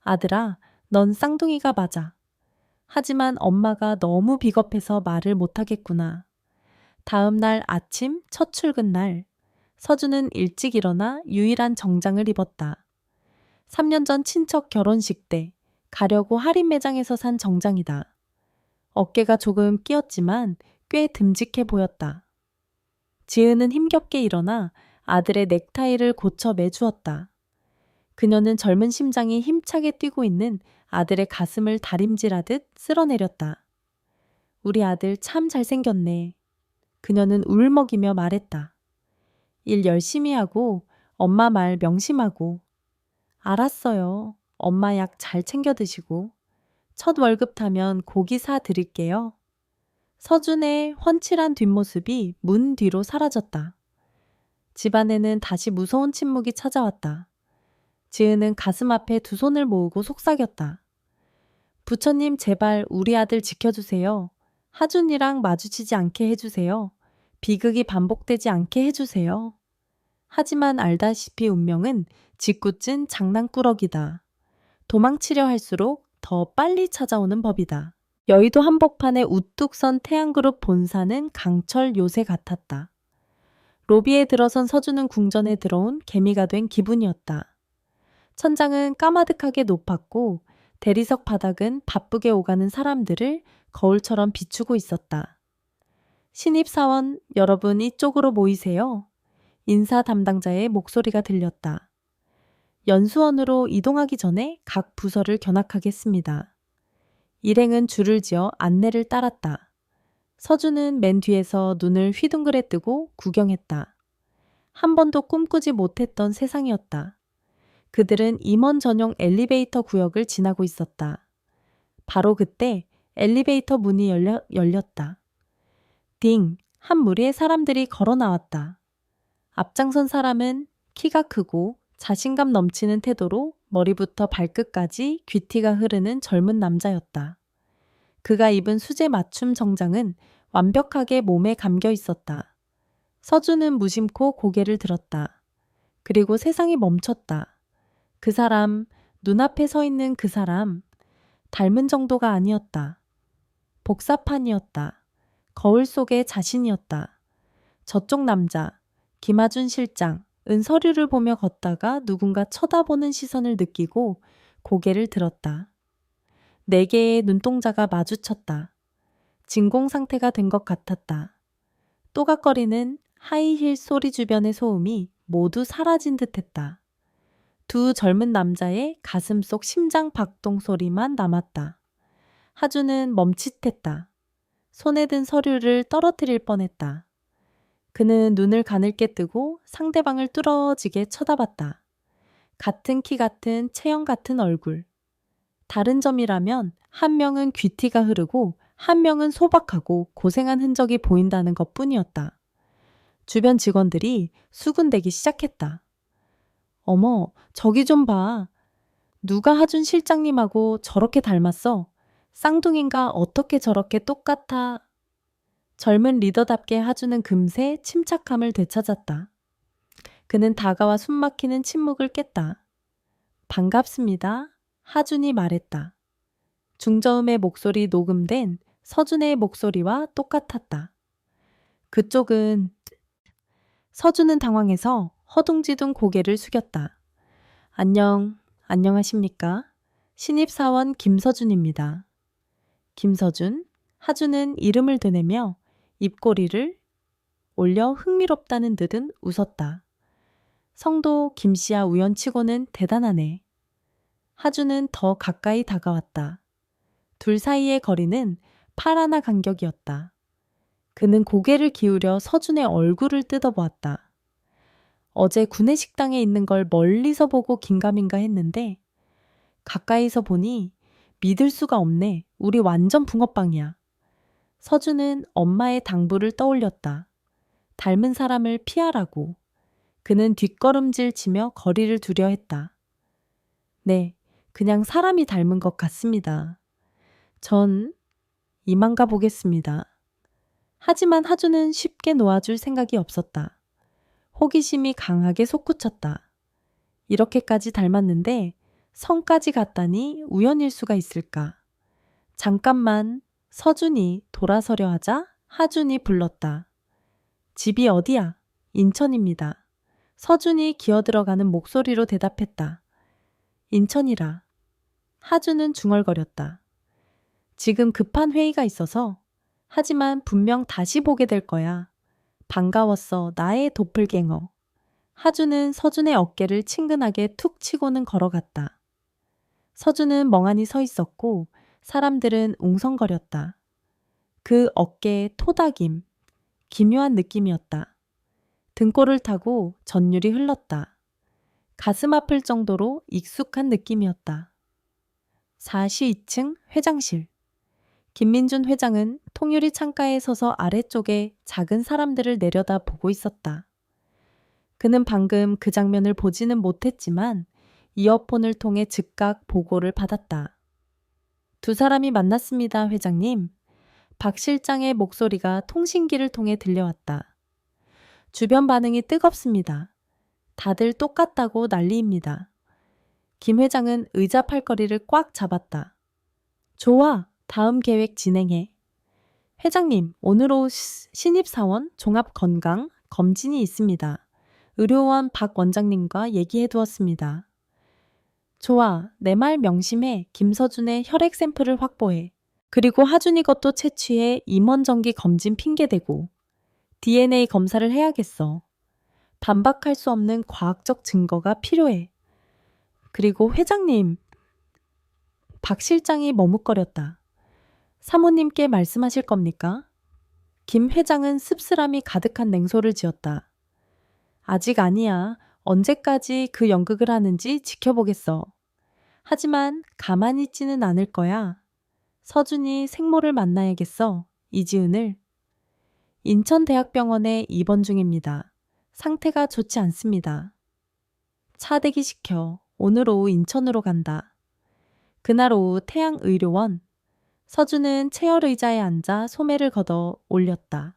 Speaker 1: 아들아, 넌 쌍둥이가 맞아. 하지만 엄마가 너무 비겁해서 말을 못하겠구나. 다음 날 아침 첫 출근 날, 서준은 일찍 일어나 유일한 정장을 입었다. 3년 전 친척 결혼식 때 가려고 할인 매장에서 산 정장이다. 어깨가 조금 끼었지만 꽤 듬직해 보였다. 지은은 힘겹게 일어나 아들의 넥타이를 고쳐 매주었다. 그녀는 젊은 심장이 힘차게 뛰고 있는 아들의 가슴을 다림질하듯 쓸어내렸다. 우리 아들 참 잘생겼네. 그녀는 울먹이며 말했다. 일 열심히 하고 엄마 말 명심하고. 알았어요. 엄마 약 잘 챙겨 드시고. 첫 월급 타면 고기 사 드릴게요. 서준의 훤칠한 뒷모습이 문 뒤로 사라졌다. 집안에는 다시 무서운 침묵이 찾아왔다. 지은은 가슴 앞에 두 손을 모으고 속삭였다. 부처님 제발 우리 아들 지켜주세요. 하준이랑 마주치지 않게 해주세요. 비극이 반복되지 않게 해주세요. 하지만 알다시피 운명은 짓궂은 장난꾸러기다. 도망치려 할수록 더 빨리 찾아오는 법이다. 여의도 한복판에 우뚝 선 태양그룹 본사는 강철 요새 같았다. 로비에 들어선 서준은 궁전에 들어온 개미가 된 기분이었다. 천장은 까마득하게 높았고 대리석 바닥은 바쁘게 오가는 사람들을 거울처럼 비추고 있었다. 신입사원 여러분 이쪽으로 모이세요. 인사 담당자의 목소리가 들렸다. 연수원으로 이동하기 전에 각 부서를 견학하겠습니다. 일행은 줄을 지어 안내를 따랐다. 서준은 맨 뒤에서 눈을 휘둥그레 뜨고 구경했다. 한 번도 꿈꾸지 못했던 세상이었다. 그들은 임원 전용 엘리베이터 구역을 지나고 있었다. 바로 그때 엘리베이터 문이 열렸다. 딩! 한 무리의 사람들이 걸어 나왔다. 앞장선 사람은 키가 크고 자신감 넘치는 태도로 머리부터 발끝까지 귀티가 흐르는 젊은 남자였다. 그가 입은 수제 맞춤 정장은 완벽하게 몸에 감겨 있었다. 서준은 무심코 고개를 들었다. 그리고 세상이 멈췄다. 그 사람, 눈앞에 서 있는 그 사람, 닮은 정도가 아니었다. 복사판이었다. 거울 속의 자신이었다. 저쪽 남자, 김하준 실장은 서류를 보며 걷다가 누군가 쳐다보는 시선을 느끼고 고개를 들었다. 네 개의 눈동자가 마주쳤다. 진공 상태가 된 것 같았다. 또각거리는 하이힐 소리 주변의 소음이 모두 사라진 듯했다. 두 젊은 남자의 가슴 속 심장 박동 소리만 남았다. 하주는 멈칫했다. 손에 든 서류를 떨어뜨릴 뻔했다. 그는 눈을 가늘게 뜨고 상대방을 뚫어지게 쳐다봤다. 같은 키 같은 체형 같은 얼굴. 다른 점이라면 한 명은 귀티가 흐르고 한 명은 소박하고 고생한 흔적이 보인다는 것뿐이었다. 주변 직원들이 수군대기 시작했다. 어머, 저기 좀 봐. 누가 하준 실장님하고 저렇게 닮았어? 쌍둥이인가 어떻게 저렇게 똑같아? 젊은 리더답게 하주는 금세 침착함을 되찾았다. 그는 다가와 숨막히는 침묵을 깼다. 반갑습니다. 하준이 말했다. 중저음의 목소리 녹음된 서준의 목소리와 똑같았다. 그쪽은 서준은 당황해서 허둥지둥 고개를 숙였다. 안녕하십니까? 신입사원 김서준입니다. 김서준, 하준은 이름을 되뇌며 입꼬리를 올려 흥미롭다는 듯은 웃었다. 성도 김씨야 우연치고는 대단하네. 하준은 더 가까이 다가왔다. 둘 사이의 거리는 팔 하나 간격이었다. 그는 고개를 기울여 서준의 얼굴을 뜯어보았다. 어제 구내식당에 있는 걸 멀리서 보고 긴가민가 했는데 가까이서 보니 믿을 수가 없네. 우리 완전 붕어빵이야. 서준은 엄마의 당부를 떠올렸다. 닮은 사람을 피하라고. 그는 뒷걸음질 치며 거리를 두려 했다. 네, 그냥 사람이 닮은 것 같습니다. 전 이만 가보겠습니다. 하지만 하주는 쉽게 놓아줄 생각이 없었다. 호기심이 강하게 솟구쳤다. 이렇게까지 닮았는데 성까지 갔다니 우연일 수가 있을까? 잠깐만. 서준이 돌아서려 하자 하준이 불렀다. 집이 어디야? 인천입니다. 서준이 기어들어가는 목소리로 대답했다. 인천이라. 하준은 중얼거렸다. 지금 급한 회의가 있어서. 하지만 분명 다시 보게 될 거야. 반가웠어, 나의 도플갱어. 하준은 서준의 어깨를 친근하게 툭 치고는 걸어갔다. 서준은 멍하니 서 있었고 사람들은 웅성거렸다. 그 어깨의 토닥임, 기묘한 느낌이었다. 등골을 타고 전율이 흘렀다. 가슴 아플 정도로 익숙한 느낌이었다. 42층 회장실. 김민준 회장은 통유리 창가에 서서 아래쪽에 작은 사람들을 내려다 보고 있었다. 그는 방금 그 장면을 보지는 못했지만 이어폰을 통해 즉각 보고를 받았다. 두 사람이 만났습니다, 회장님. 박 실장의 목소리가 통신기를 통해 들려왔다. 주변 반응이 뜨겁습니다. 다들 똑같다고 난리입니다. 김 회장은 의자 팔걸이를 꽉 잡았다. 좋아, 다음 계획 진행해. 회장님, 오늘 오후 신입사원 종합건강 검진이 있습니다. 의료원 박 원장님과 얘기해두었습니다. 좋아, 내 말 명심해. 김서준의 혈액 샘플을 확보해. 그리고 하준이 것도 채취해 임원정기 검진 핑계대고 DNA 검사를 해야겠어. 반박할 수 없는 과학적 증거가 필요해. 그리고 회장님, 박 실장이 머뭇거렸다. 사모님께 말씀하실 겁니까? 김 회장은 씁쓸함이 가득한 냉소를 지었다. 아직 아니야. 언제까지 그 연극을 하는지 지켜보겠어. 하지만 가만히 있지는 않을 거야. 서준이 생모를 만나야겠어. 이지은을. 인천대학병원에 입원 중입니다. 상태가 좋지 않습니다. 차 대기시켜. 오늘 오후 인천으로 간다. 그날 오후 태양의료원. 서준은 체열의자에 앉아 소매를 걷어 올렸다.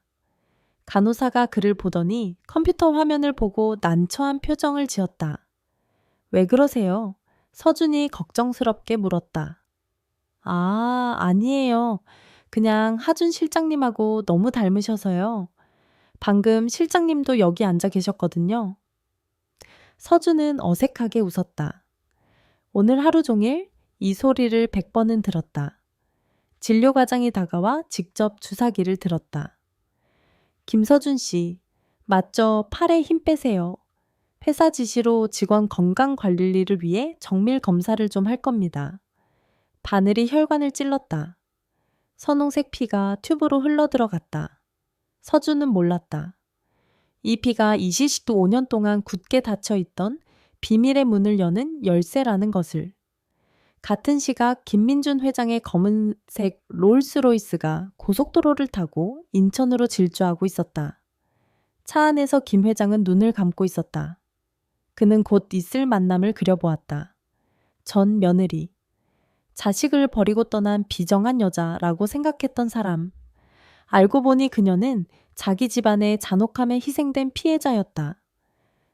Speaker 1: 간호사가 그를 보더니 컴퓨터 화면을 보고 난처한 표정을 지었다. 왜 그러세요? 서준이 걱정스럽게 물었다. 아니에요. 그냥 하준 실장님하고 너무 닮으셔서요. 방금 실장님도 여기 앉아 계셨거든요. 서준은 어색하게 웃었다. 오늘 하루 종일 이 소리를 100번은 들었다. 진료 과장이 다가와 직접 주사기를 들었다. 김서준 씨, 맞죠? 팔에 힘 빼세요. 회사 지시로 직원 건강 관리를 위해 정밀 검사를 좀 할 겁니다. 바늘이 혈관을 찔렀다. 선홍색 피가 튜브로 흘러들어갔다. 서준은 몰랐다. 이 피가 이시식도 5년 동안 굳게 닫혀있던 비밀의 문을 여는 열쇠라는 것을. 같은 시각 김민준 회장의 검은색 롤스로이스가 고속도로를 타고 인천으로 질주하고 있었다. 차 안에서 김 회장은 눈을 감고 있었다. 그는 곧 있을 만남을 그려보았다. 전 며느리. 자식을 버리고 떠난 비정한 여자라고 생각했던 사람. 알고 보니 그녀는 자기 집안의 잔혹함에 희생된 피해자였다.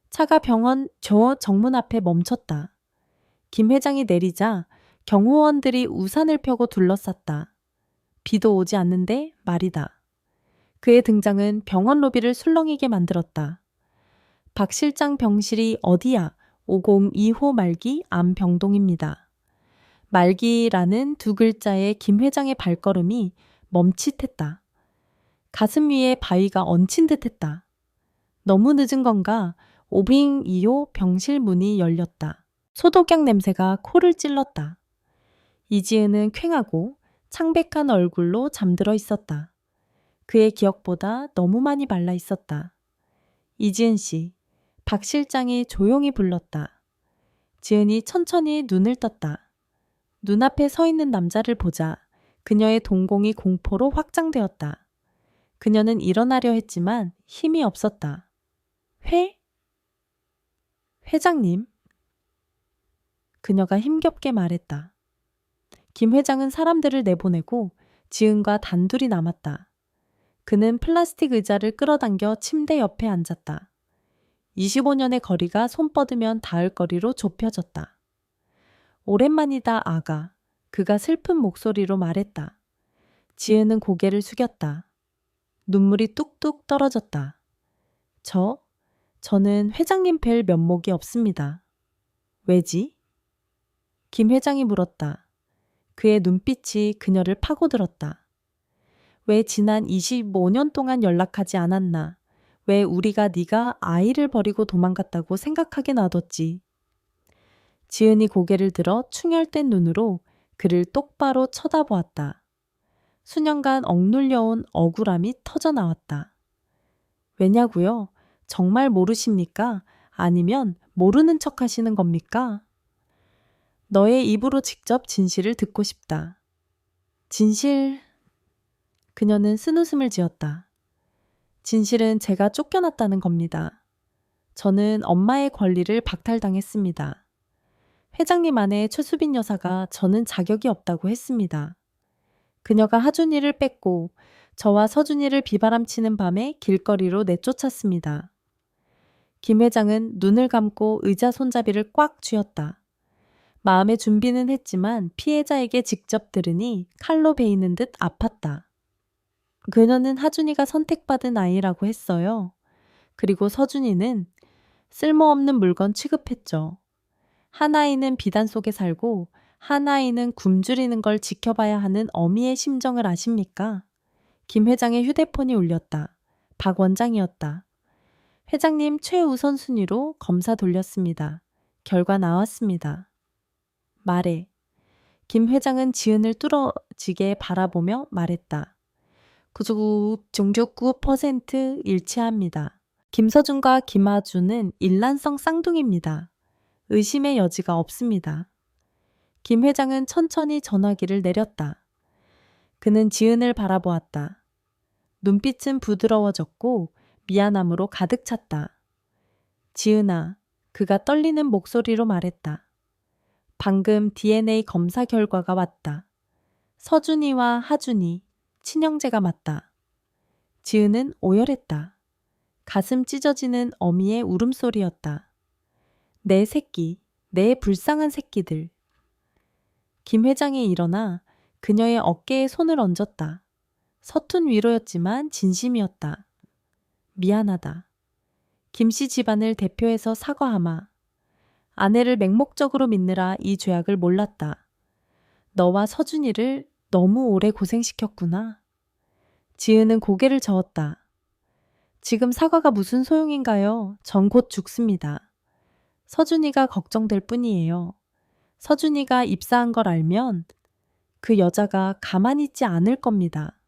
Speaker 1: 차가 병원 정문 앞에 멈췄다. 김 회장이 내리자 경호원들이 우산을 펴고 둘러쌌다. 비도 오지 않는데 말이다. 그의 등장은 병원 로비를 술렁이게 만들었다. 박 실장 병실이 어디야? 502호 말기 암병동입니다. 말기라는 두 글자의 김 회장의 발걸음이 멈칫했다. 가슴 위에 바위가 얹힌 듯했다. 너무 늦은 건가? 502호 병실 문이 열렸다. 소독약 냄새가 코를 찔렀다. 이지은은 퀭하고 창백한 얼굴로 잠들어 있었다. 그의 기억보다 너무 많이 말라 있었다. 이지은 씨, 박 실장이 조용히 불렀다. 지은이 천천히 눈을 떴다. 눈앞에 서 있는 남자를 보자 그녀의 동공이 공포로 확장되었다. 그녀는 일어나려 했지만 힘이 없었다. 회장님? 그녀가 힘겹게 말했다. 김 회장은 사람들을 내보내고 지은과 단둘이 남았다. 그는 플라스틱 의자를 끌어당겨 침대 옆에 앉았다. 25년의 거리가 손 뻗으면 닿을 거리로 좁혀졌다. 오랜만이다, 아가. 그가 슬픈 목소리로 말했다. 지은은 고개를 숙였다. 눈물이 뚝뚝 떨어졌다. 저는 회장님 뵐 면목이 없습니다. 왜지? 김 회장이 물었다. 그의 눈빛이 그녀를 파고들었다. 왜 지난 25년 동안 연락하지 않았나? 왜 우리가 네가 아이를 버리고 도망갔다고 생각하게 놔뒀지? 지은이 고개를 들어 충혈된 눈으로 그를 똑바로 쳐다보았다. 수년간 억눌려온 억울함이 터져나왔다. 왜냐고요? 정말 모르십니까? 아니면 모르는 척 하시는 겁니까? 너의 입으로 직접 진실을 듣고 싶다. 진실... 그녀는 쓴웃음을 지었다. 진실은 제가 쫓겨났다는 겁니다. 저는 엄마의 권리를 박탈당했습니다. 회장님 아내 최수빈 여사가 저는 자격이 없다고 했습니다. 그녀가 하준이를 뺏고 저와 서준이를 비바람치는 밤에 길거리로 내쫓았습니다. 김 회장은 눈을 감고 의자 손잡이를 꽉 쥐었다. 마음의 준비는 했지만 피해자에게 직접 들으니 칼로 베이는 듯 아팠다. 그녀는 하준이가 선택받은 아이라고 했어요. 그리고 서준이는 쓸모없는 물건 취급했죠. 한 아이는 비단 속에 살고 한 아이는 굶주리는 걸 지켜봐야 하는 어미의 심정을 아십니까? 김 회장의 휴대폰이 울렸다. 박 원장이었다. 회장님 최우선 순위로 검사 돌렸습니다. 결과 나왔습니다. 말해. 김 회장은 지은을 뚫어지게 바라보며 말했다. 99.9% 일치합니다. 김서준과 김하준은 일란성 쌍둥이입니다. 의심의 여지가 없습니다. 김 회장은 천천히 전화기를 내렸다. 그는 지은을 바라보았다. 눈빛은 부드러워졌고 미안함으로 가득 찼다. 지은아, 그가 떨리는 목소리로 말했다. 방금 DNA 검사 결과가 왔다. 서준이와 하준이, 친형제가 맞다. 지은은 오열했다. 가슴 찢어지는 어미의 울음소리였다. 내 새끼, 내 불쌍한 새끼들. 김 회장이 일어나 그녀의 어깨에 손을 얹었다. 서툰 위로였지만 진심이었다. 미안하다. 김씨 집안을 대표해서 사과하마. 아내를 맹목적으로 믿느라 이 죄악을 몰랐다. 너와 서준이를 너무 오래 고생시켰구나. 지은은 고개를 저었다. 지금 사과가 무슨 소용인가요? 전 곧 죽습니다. 서준이가 걱정될 뿐이에요. 서준이가 입사한 걸 알면 그 여자가 가만히 있지 않을 겁니다.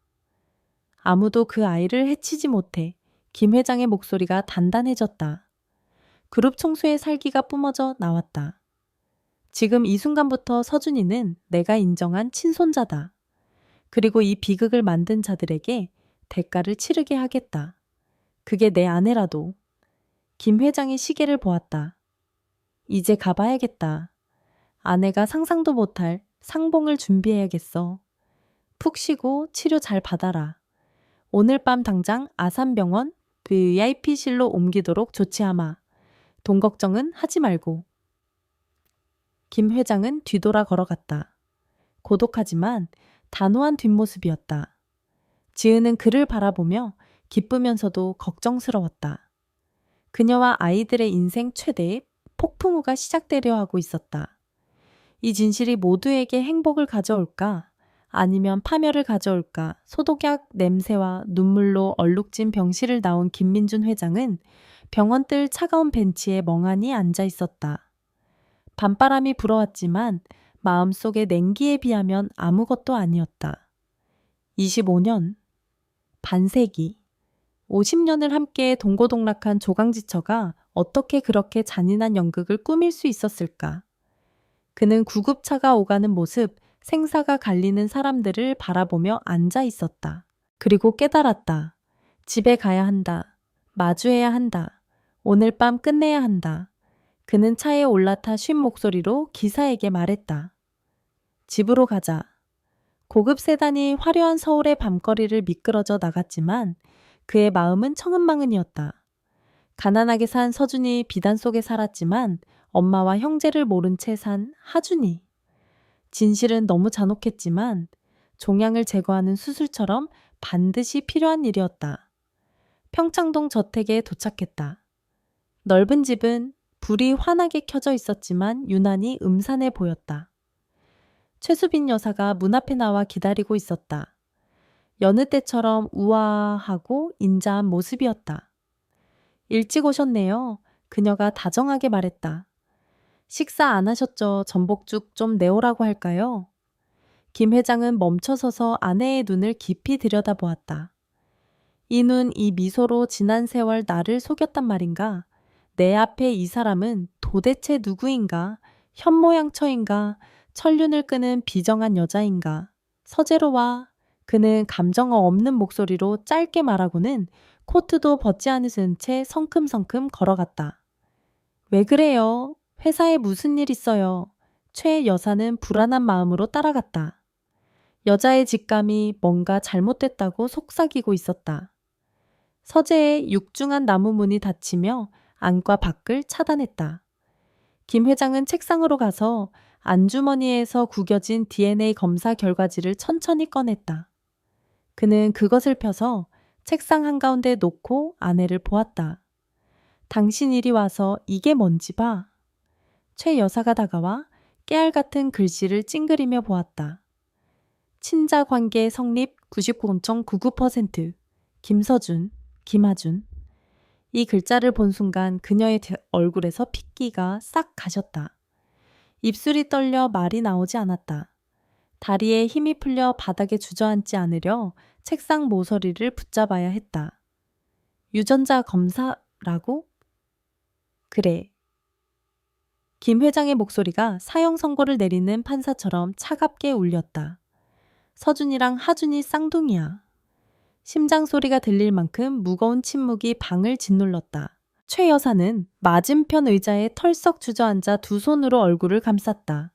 Speaker 1: 아무도 그 아이를 해치지 못해 김 회장의 목소리가 단단해졌다. 그룹 총수의 살기가 뿜어져 나왔다. 지금 이 순간부터 서준이는 내가 인정한 친손자다. 그리고 이 비극을 만든 자들에게 대가를 치르게 하겠다. 그게 내 아내라도. 김 회장이 시계를 보았다. 이제 가봐야겠다. 아내가 상상도 못할 상봉을 준비해야겠어. 푹 쉬고 치료 잘 받아라. 오늘 밤 당장 아산병원 VIP실로 옮기도록 조치하마. 돈 걱정은 하지 말고. 김 회장은 뒤돌아 걸어갔다. 고독하지만 단호한 뒷모습이었다. 지은은 그를 바라보며 기쁘면서도 걱정스러웠다. 그녀와 아이들의 인생 최대의 폭풍우가 시작되려 하고 있었다. 이 진실이 모두에게 행복을 가져올까? 아니면 파멸을 가져올까? 소독약 냄새와 눈물로 얼룩진 병실을 나온 김민준 회장은 병원 뜰 차가운 벤치에 멍하니 앉아 있었다. 밤바람이 불어왔지만 마음속의 냉기에 비하면 아무것도 아니었다. 25년, 반세기, 50년을 함께 동고동락한 조강지처가 어떻게 그렇게 잔인한 연극을 꾸밀 수 있었을까? 그는 구급차가 오가는 모습, 생사가 갈리는 사람들을 바라보며 앉아 있었다. 그리고 깨달았다. 집에 가야 한다. 마주해야 한다. 오늘 밤 끝내야 한다. 그는 차에 올라타 쉰 목소리로 기사에게 말했다. 집으로 가자. 고급 세단이 화려한 서울의 밤거리를 미끄러져 나갔지만 그의 마음은 청은망은이었다. 가난하게 산 서준이 비단 속에 살았지만 엄마와 형제를 모른 채 산 하준이. 진실은 너무 잔혹했지만 종양을 제거하는 수술처럼 반드시 필요한 일이었다. 평창동 저택에 도착했다. 넓은 집은 불이 환하게 켜져 있었지만 유난히 음산해 보였다. 최수빈 여사가 문 앞에 나와 기다리고 있었다. 여느 때처럼 우아하고 인자한 모습이었다. 일찍 오셨네요. 그녀가 다정하게 말했다. 식사 안 하셨죠? 전복죽 좀 내오라고 할까요? 김 회장은 멈춰서서 아내의 눈을 깊이 들여다보았다. 이 눈, 이 미소로 지난 세월 나를 속였단 말인가? 내 앞에 이 사람은 도대체 누구인가? 현모양처인가? 천륜을 끄는 비정한 여자인가? 서재로 와. 그는 감정 없는 목소리로 짧게 말하고는 코트도 벗지 않으신 채 성큼성큼 걸어갔다. 왜 그래요? 회사에 무슨 일 있어요? 최 여사는 불안한 마음으로 따라갔다. 여자의 직감이 뭔가 잘못됐다고 속삭이고 있었다. 서재의 육중한 나무 문이 닫히며 안과 밖을 차단했다. 김 회장은 책상으로 가서 안주머니에서 구겨진 DNA 검사 결과지를 천천히 꺼냈다. 그는 그것을 펴서 책상 한가운데 놓고 아내를 보았다. 당신 이리 와서 이게 뭔지 봐. 최 여사가 다가와 깨알 같은 글씨를 찡그리며 보았다. 친자 관계 성립 99.99%. 김서준, 김하준. 이 글자를 본 순간 그녀의 얼굴에서 핏기가 싹 가셨다. 입술이 떨려 말이 나오지 않았다. 다리에 힘이 풀려 바닥에 주저앉지 않으려 책상 모서리를 붙잡아야 했다. 유전자 검사라고? 그래. 김 회장의 목소리가 사형 선고를 내리는 판사처럼 차갑게 울렸다. 서준이랑 하준이 쌍둥이야. 심장 소리가 들릴 만큼 무거운 침묵이 방을 짓눌렀다. 최 여사는 맞은편 의자에 털썩 주저앉아 두 손으로 얼굴을 감쌌다.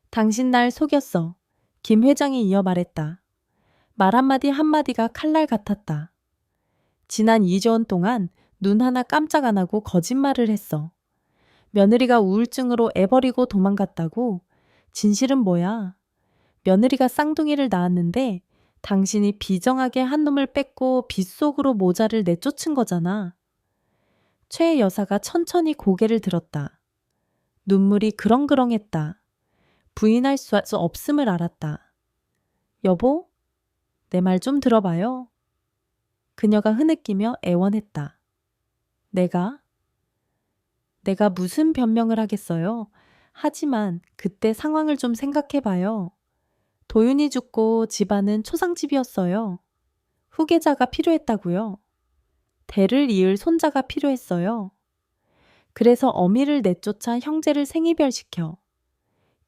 Speaker 1: 당신 날 속였어. 김 회장이 이어 말했다. 말 한마디 한마디가 칼날 같았다. 지난 2년 동안 눈 하나 깜짝 안 하고 거짓말을 했어. 며느리가 우울증으로 애버리고 도망갔다고? 진실은 뭐야? 며느리가 쌍둥이를 낳았는데 당신이 비정하게 한 놈을 뺏고 빗속으로 모자를 내쫓은 거잖아. 최 여사가 천천히 고개를 들었다. 눈물이 그렁그렁했다. 부인할 수 없음을 알았다. 여보, 내 말 좀 들어봐요. 그녀가 흐느끼며 애원했다. 내가 무슨 변명을 하겠어요. 하지만 그때 상황을 좀 생각해봐요. 도윤이 죽고 집안은 초상집이었어요. 후계자가 필요했다고요. 대를 이을 손자가 필요했어요. 그래서 어미를 내쫓아 형제를 생이별시켜.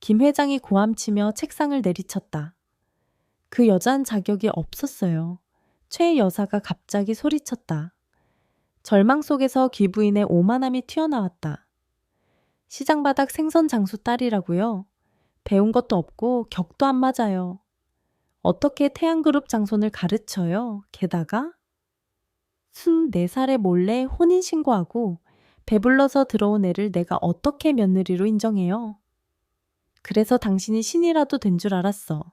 Speaker 1: 김 회장이 고함치며 책상을 내리쳤다. 그 여잔 자격이 없었어요. 최 여사가 갑자기 소리쳤다. 절망 속에서 귀부인의 오만함이 튀어나왔다. 시장바닥 생선 장수 딸이라고요. 배운 것도 없고 격도 안 맞아요. 어떻게 태양그룹 장손을 가르쳐요? 게다가 24살에 몰래 혼인신고하고 배불러서 들어온 애를 내가 어떻게 며느리로 인정해요? 그래서 당신이 신이라도 된 줄 알았어.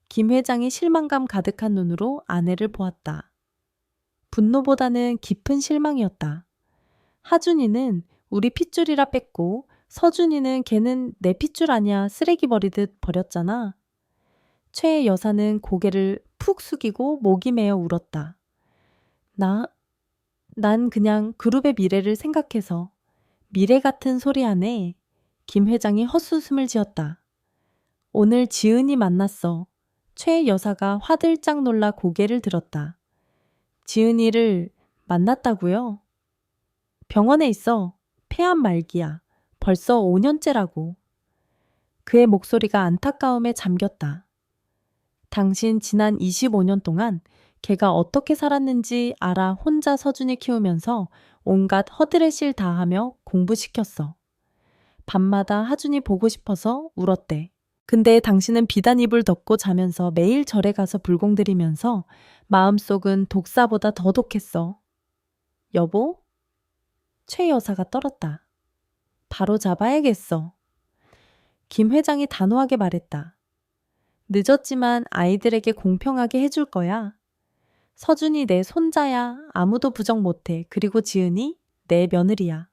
Speaker 1: 김 회장이 실망감 가득한 눈으로 아내를 보았다. 분노보다는 깊은 실망이었다. 하준이는 우리 핏줄이라 뺐고 서준이는 걔는 내 핏줄 아니야 쓰레기 버리듯 버렸잖아. 최 여사는 고개를 푹 숙이고 목이 메어 울었다. 난 그냥 그룹의 미래를 생각해서 미래 같은 소리 하네. 김 회장이 헛웃음을 지었다. 오늘 지은이 만났어. 최 여사가 화들짝 놀라 고개를 들었다. 지은이를 만났다고요? 병원에 있어. 폐암 말기야. 벌써 5년째라고. 그의 목소리가 안타까움에 잠겼다. 당신 지난 25년 동안 걔가 어떻게 살았는지 알아 혼자 서준이 키우면서 온갖 허드렛일 다 하며 공부시켰어. 밤마다 하준이 보고 싶어서 울었대. 근데 당신은 비단 이불 덮고 자면서 매일 절에 가서 불공 들이면서 마음속은 독사보다 더 독했어. 여보? 최 여사가 떨었다. 바로 잡아야겠어. 김 회장이 단호하게 말했다. 늦었지만 아이들에게 공평하게 해줄 거야. 서준이 내 손자야. 아무도 부정 못해. 그리고 지은이 내 며느리야.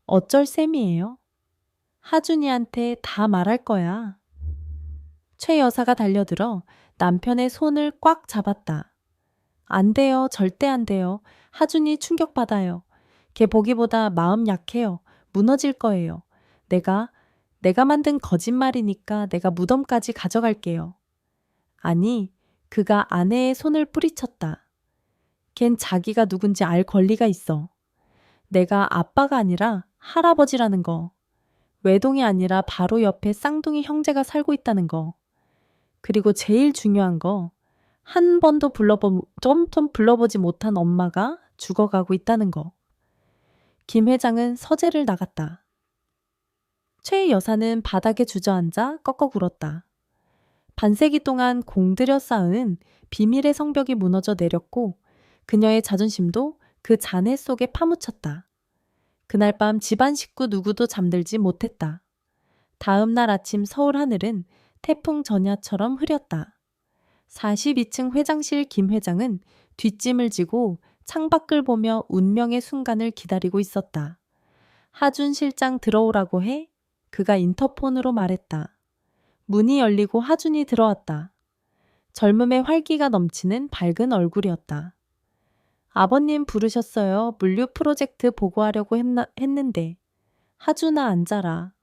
Speaker 1: 어쩔 셈이에요. 하준이한테 다 말할 거야. 최 여사가 달려들어 남편의 손을 꽉 잡았다. 안 돼요. 절대 안 돼요. 하준이 충격받아요. 걔 보기보다 마음 약해요. 무너질 거예요. 내가 만든 거짓말이니까 내가 무덤까지 가져갈게요. 아니, 그가 아내의 손을 뿌리쳤다. 걘 자기가 누군지 알 권리가 있어. 내가 아빠가 아니라 할아버지라는 거. 외동이 아니라 바로 옆에 쌍둥이 형제가 살고 있다는 거. 그리고 제일 중요한 거. 한 번도 불러보지 못한 엄마가 죽어가고 있다는 거. 김 회장은 서재를 나갔다. 최 여사는 바닥에 주저앉아 꺾어 굴었다. 반세기 동안 공들여 쌓은 비밀의 성벽이 무너져 내렸고 그녀의 자존심도 그 잔해 속에 파묻혔다. 그날 밤 집안 식구 누구도 잠들지 못했다. 다음 날 아침 서울 하늘은 태풍 전야처럼 흐렸다. 42층 회장실 김 회장은 뒷짐을 지고 창밖을 보며 운명의 순간을 기다리고 있었다. 하준 실장 들어오라고 해? 그가 인터폰으로 말했다. 문이 열리고 하준이 들어왔다. 젊음의 활기가 넘치는 밝은 얼굴이었다. 아버님 부르셨어요. 물류 프로젝트 보고하려고 했는데. 하준아 앉아라.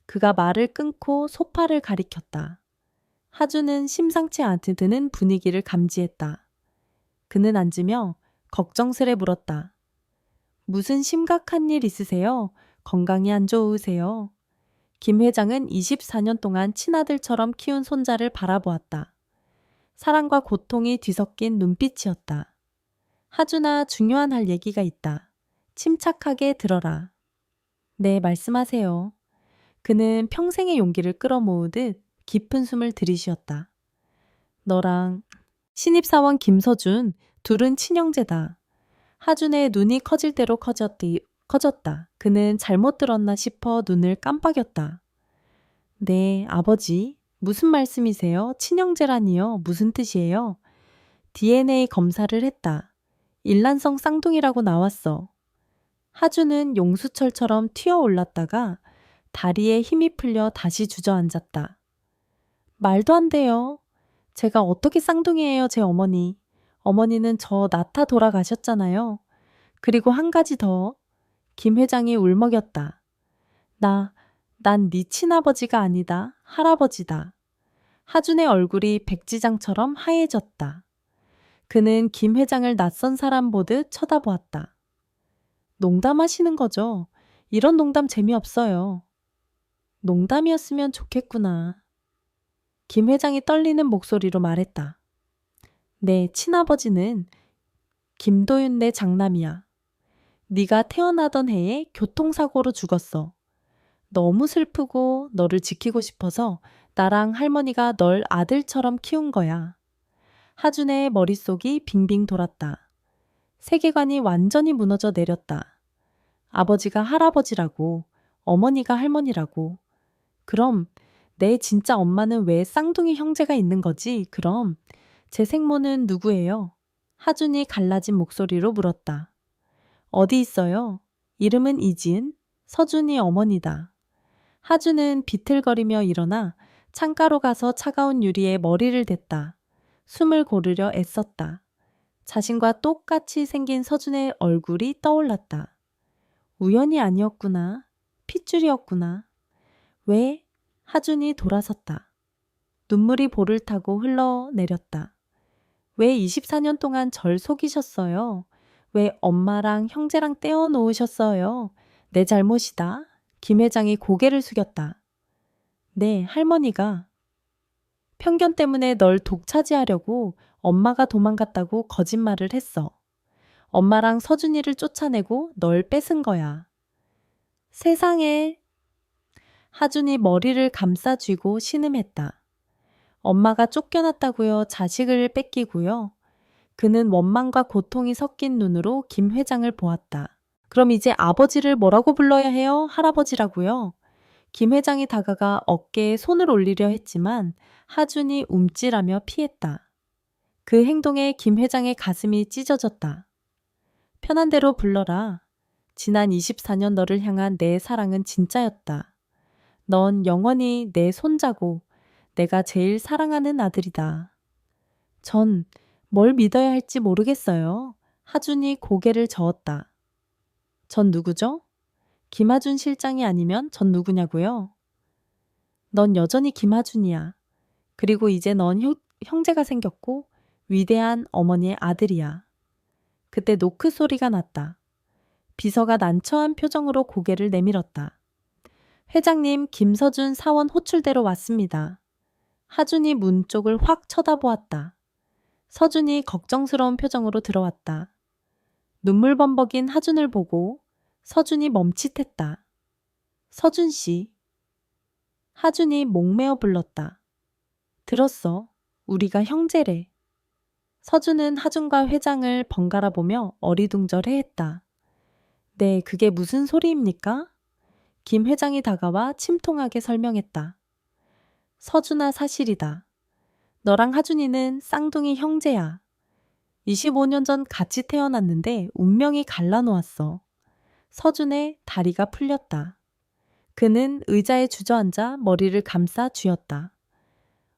Speaker 1: 그가 말을 끊고 소파를 가리켰다. 하준은 심상치 않드는 분위기를 감지했다. 그는 앉으며 걱정스레 물었다. 무슨 심각한 일 있으세요? 건강이 안 좋으세요? 김 회장은 24년 동안 친아들처럼 키운 손자를 바라보았다. 사랑과 고통이 뒤섞인 눈빛이었다. 하준아, 중요한 할 얘기가 있다. 침착하게 들어라. 네, 말씀하세요. 그는 평생의 용기를 끌어모으듯 깊은 숨을 들이쉬었다. 너랑 신입사원 김서준, 둘은 친형제다. 하준의 눈이 커질 대로 커졌다. 그는 잘못 들었나 싶어 눈을 깜빡였다. 네, 아버지. 무슨 말씀이세요? 친형제라니요? 무슨 뜻이에요? DNA 검사를 했다. 일란성 쌍둥이라고 나왔어. 하주는 용수철처럼 튀어 올랐다가 다리에 힘이 풀려 다시 주저앉았다. 말도 안 돼요. 제가 어떻게 쌍둥이예요, 제 어머니. 어머니는 저 낳다 돌아가셨잖아요. 그리고 한 가지 더. 김 회장이 울먹였다. 난 네 친아버지가 아니다. 할아버지다. 하준의 얼굴이 백지장처럼 하얘졌다. 그는 김 회장을 낯선 사람 보듯 쳐다보았다. 농담하시는 거죠? 이런 농담 재미없어요. 농담이었으면 좋겠구나. 김 회장이 떨리는 목소리로 말했다. 내 친아버지는 김도윤 내 장남이야. 네가 태어나던 해에 교통사고로 죽었어. 너무 슬프고 너를 지키고 싶어서 나랑 할머니가 널 아들처럼 키운 거야. 하준의 머릿속이 빙빙 돌았다. 세계관이 완전히 무너져 내렸다. 아버지가 할아버지라고, 어머니가 할머니라고. 그럼 내 진짜 엄마는 왜 쌍둥이 형제가 있는 거지? 그럼 제 생모는 누구예요? 하준이 갈라진 목소리로 물었다. 어디 있어요? 이름은 이지은, 서준이 어머니다. 하준은 비틀거리며 일어나 창가로 가서 차가운 유리에 머리를 댔다. 숨을 고르려 애썼다. 자신과 똑같이 생긴 서준의 얼굴이 떠올랐다. 우연이 아니었구나. 핏줄이었구나. 왜? 하준이 돌아섰다. 눈물이 볼을 타고 흘러내렸다. 왜 24년 동안 절 속이셨어요? 왜 엄마랑 형제랑 떼어놓으셨어요? 내 잘못이다. 김 회장이 고개를 숙였다. 네, 할머니가. 편견 때문에 널 독차지하려고 엄마가 도망갔다고 거짓말을 했어. 엄마랑 서준이를 쫓아내고 널 뺏은 거야. 세상에. 하준이 머리를 감싸 쥐고 신음했다. 엄마가 쫓겨났다고요. 자식을 뺏기고요. 그는 원망과 고통이 섞인 눈으로 김 회장을 보았다. 그럼 이제 아버지를 뭐라고 불러야 해요? 할아버지라고요? 김 회장이 다가가 어깨에 손을 올리려 했지만 하준이 움찔하며 피했다. 그 행동에 김 회장의 가슴이 찢어졌다. 편한 대로 불러라. 지난 24년 너를 향한 내 사랑은 진짜였다. 넌 영원히 내 손자고 내가 제일 사랑하는 아들이다. 전 뭘 믿어야 할지 모르겠어요. 하준이 고개를 저었다. 전 누구죠? 김하준 실장이 아니면 전 누구냐고요? 넌 여전히 김하준이야. 그리고 이제 넌 형제가 생겼고 위대한 어머니의 아들이야. 그때 노크 소리가 났다. 비서가 난처한 표정으로 고개를 내밀었다. 회장님, 김서준 사원 호출대로 왔습니다. 하준이 문 쪽을 확 쳐다보았다. 서준이 걱정스러운 표정으로 들어왔다. 눈물 범벅인 하준을 보고 서준이 멈칫했다. 서준 씨. 하준이 목매어 불렀다. 들었어. 우리가 형제래. 서준은 하준과 회장을 번갈아 보며 어리둥절해했다. 네, 그게 무슨 소리입니까? 김 회장이 다가와 침통하게 설명했다. 서준아, 사실이다. 너랑 하준이는 쌍둥이 형제야. 25년 전 같이 태어났는데 운명이 갈라놓았어. 서준의 다리가 풀렸다. 그는 의자에 주저앉아 머리를 감싸 쥐었다.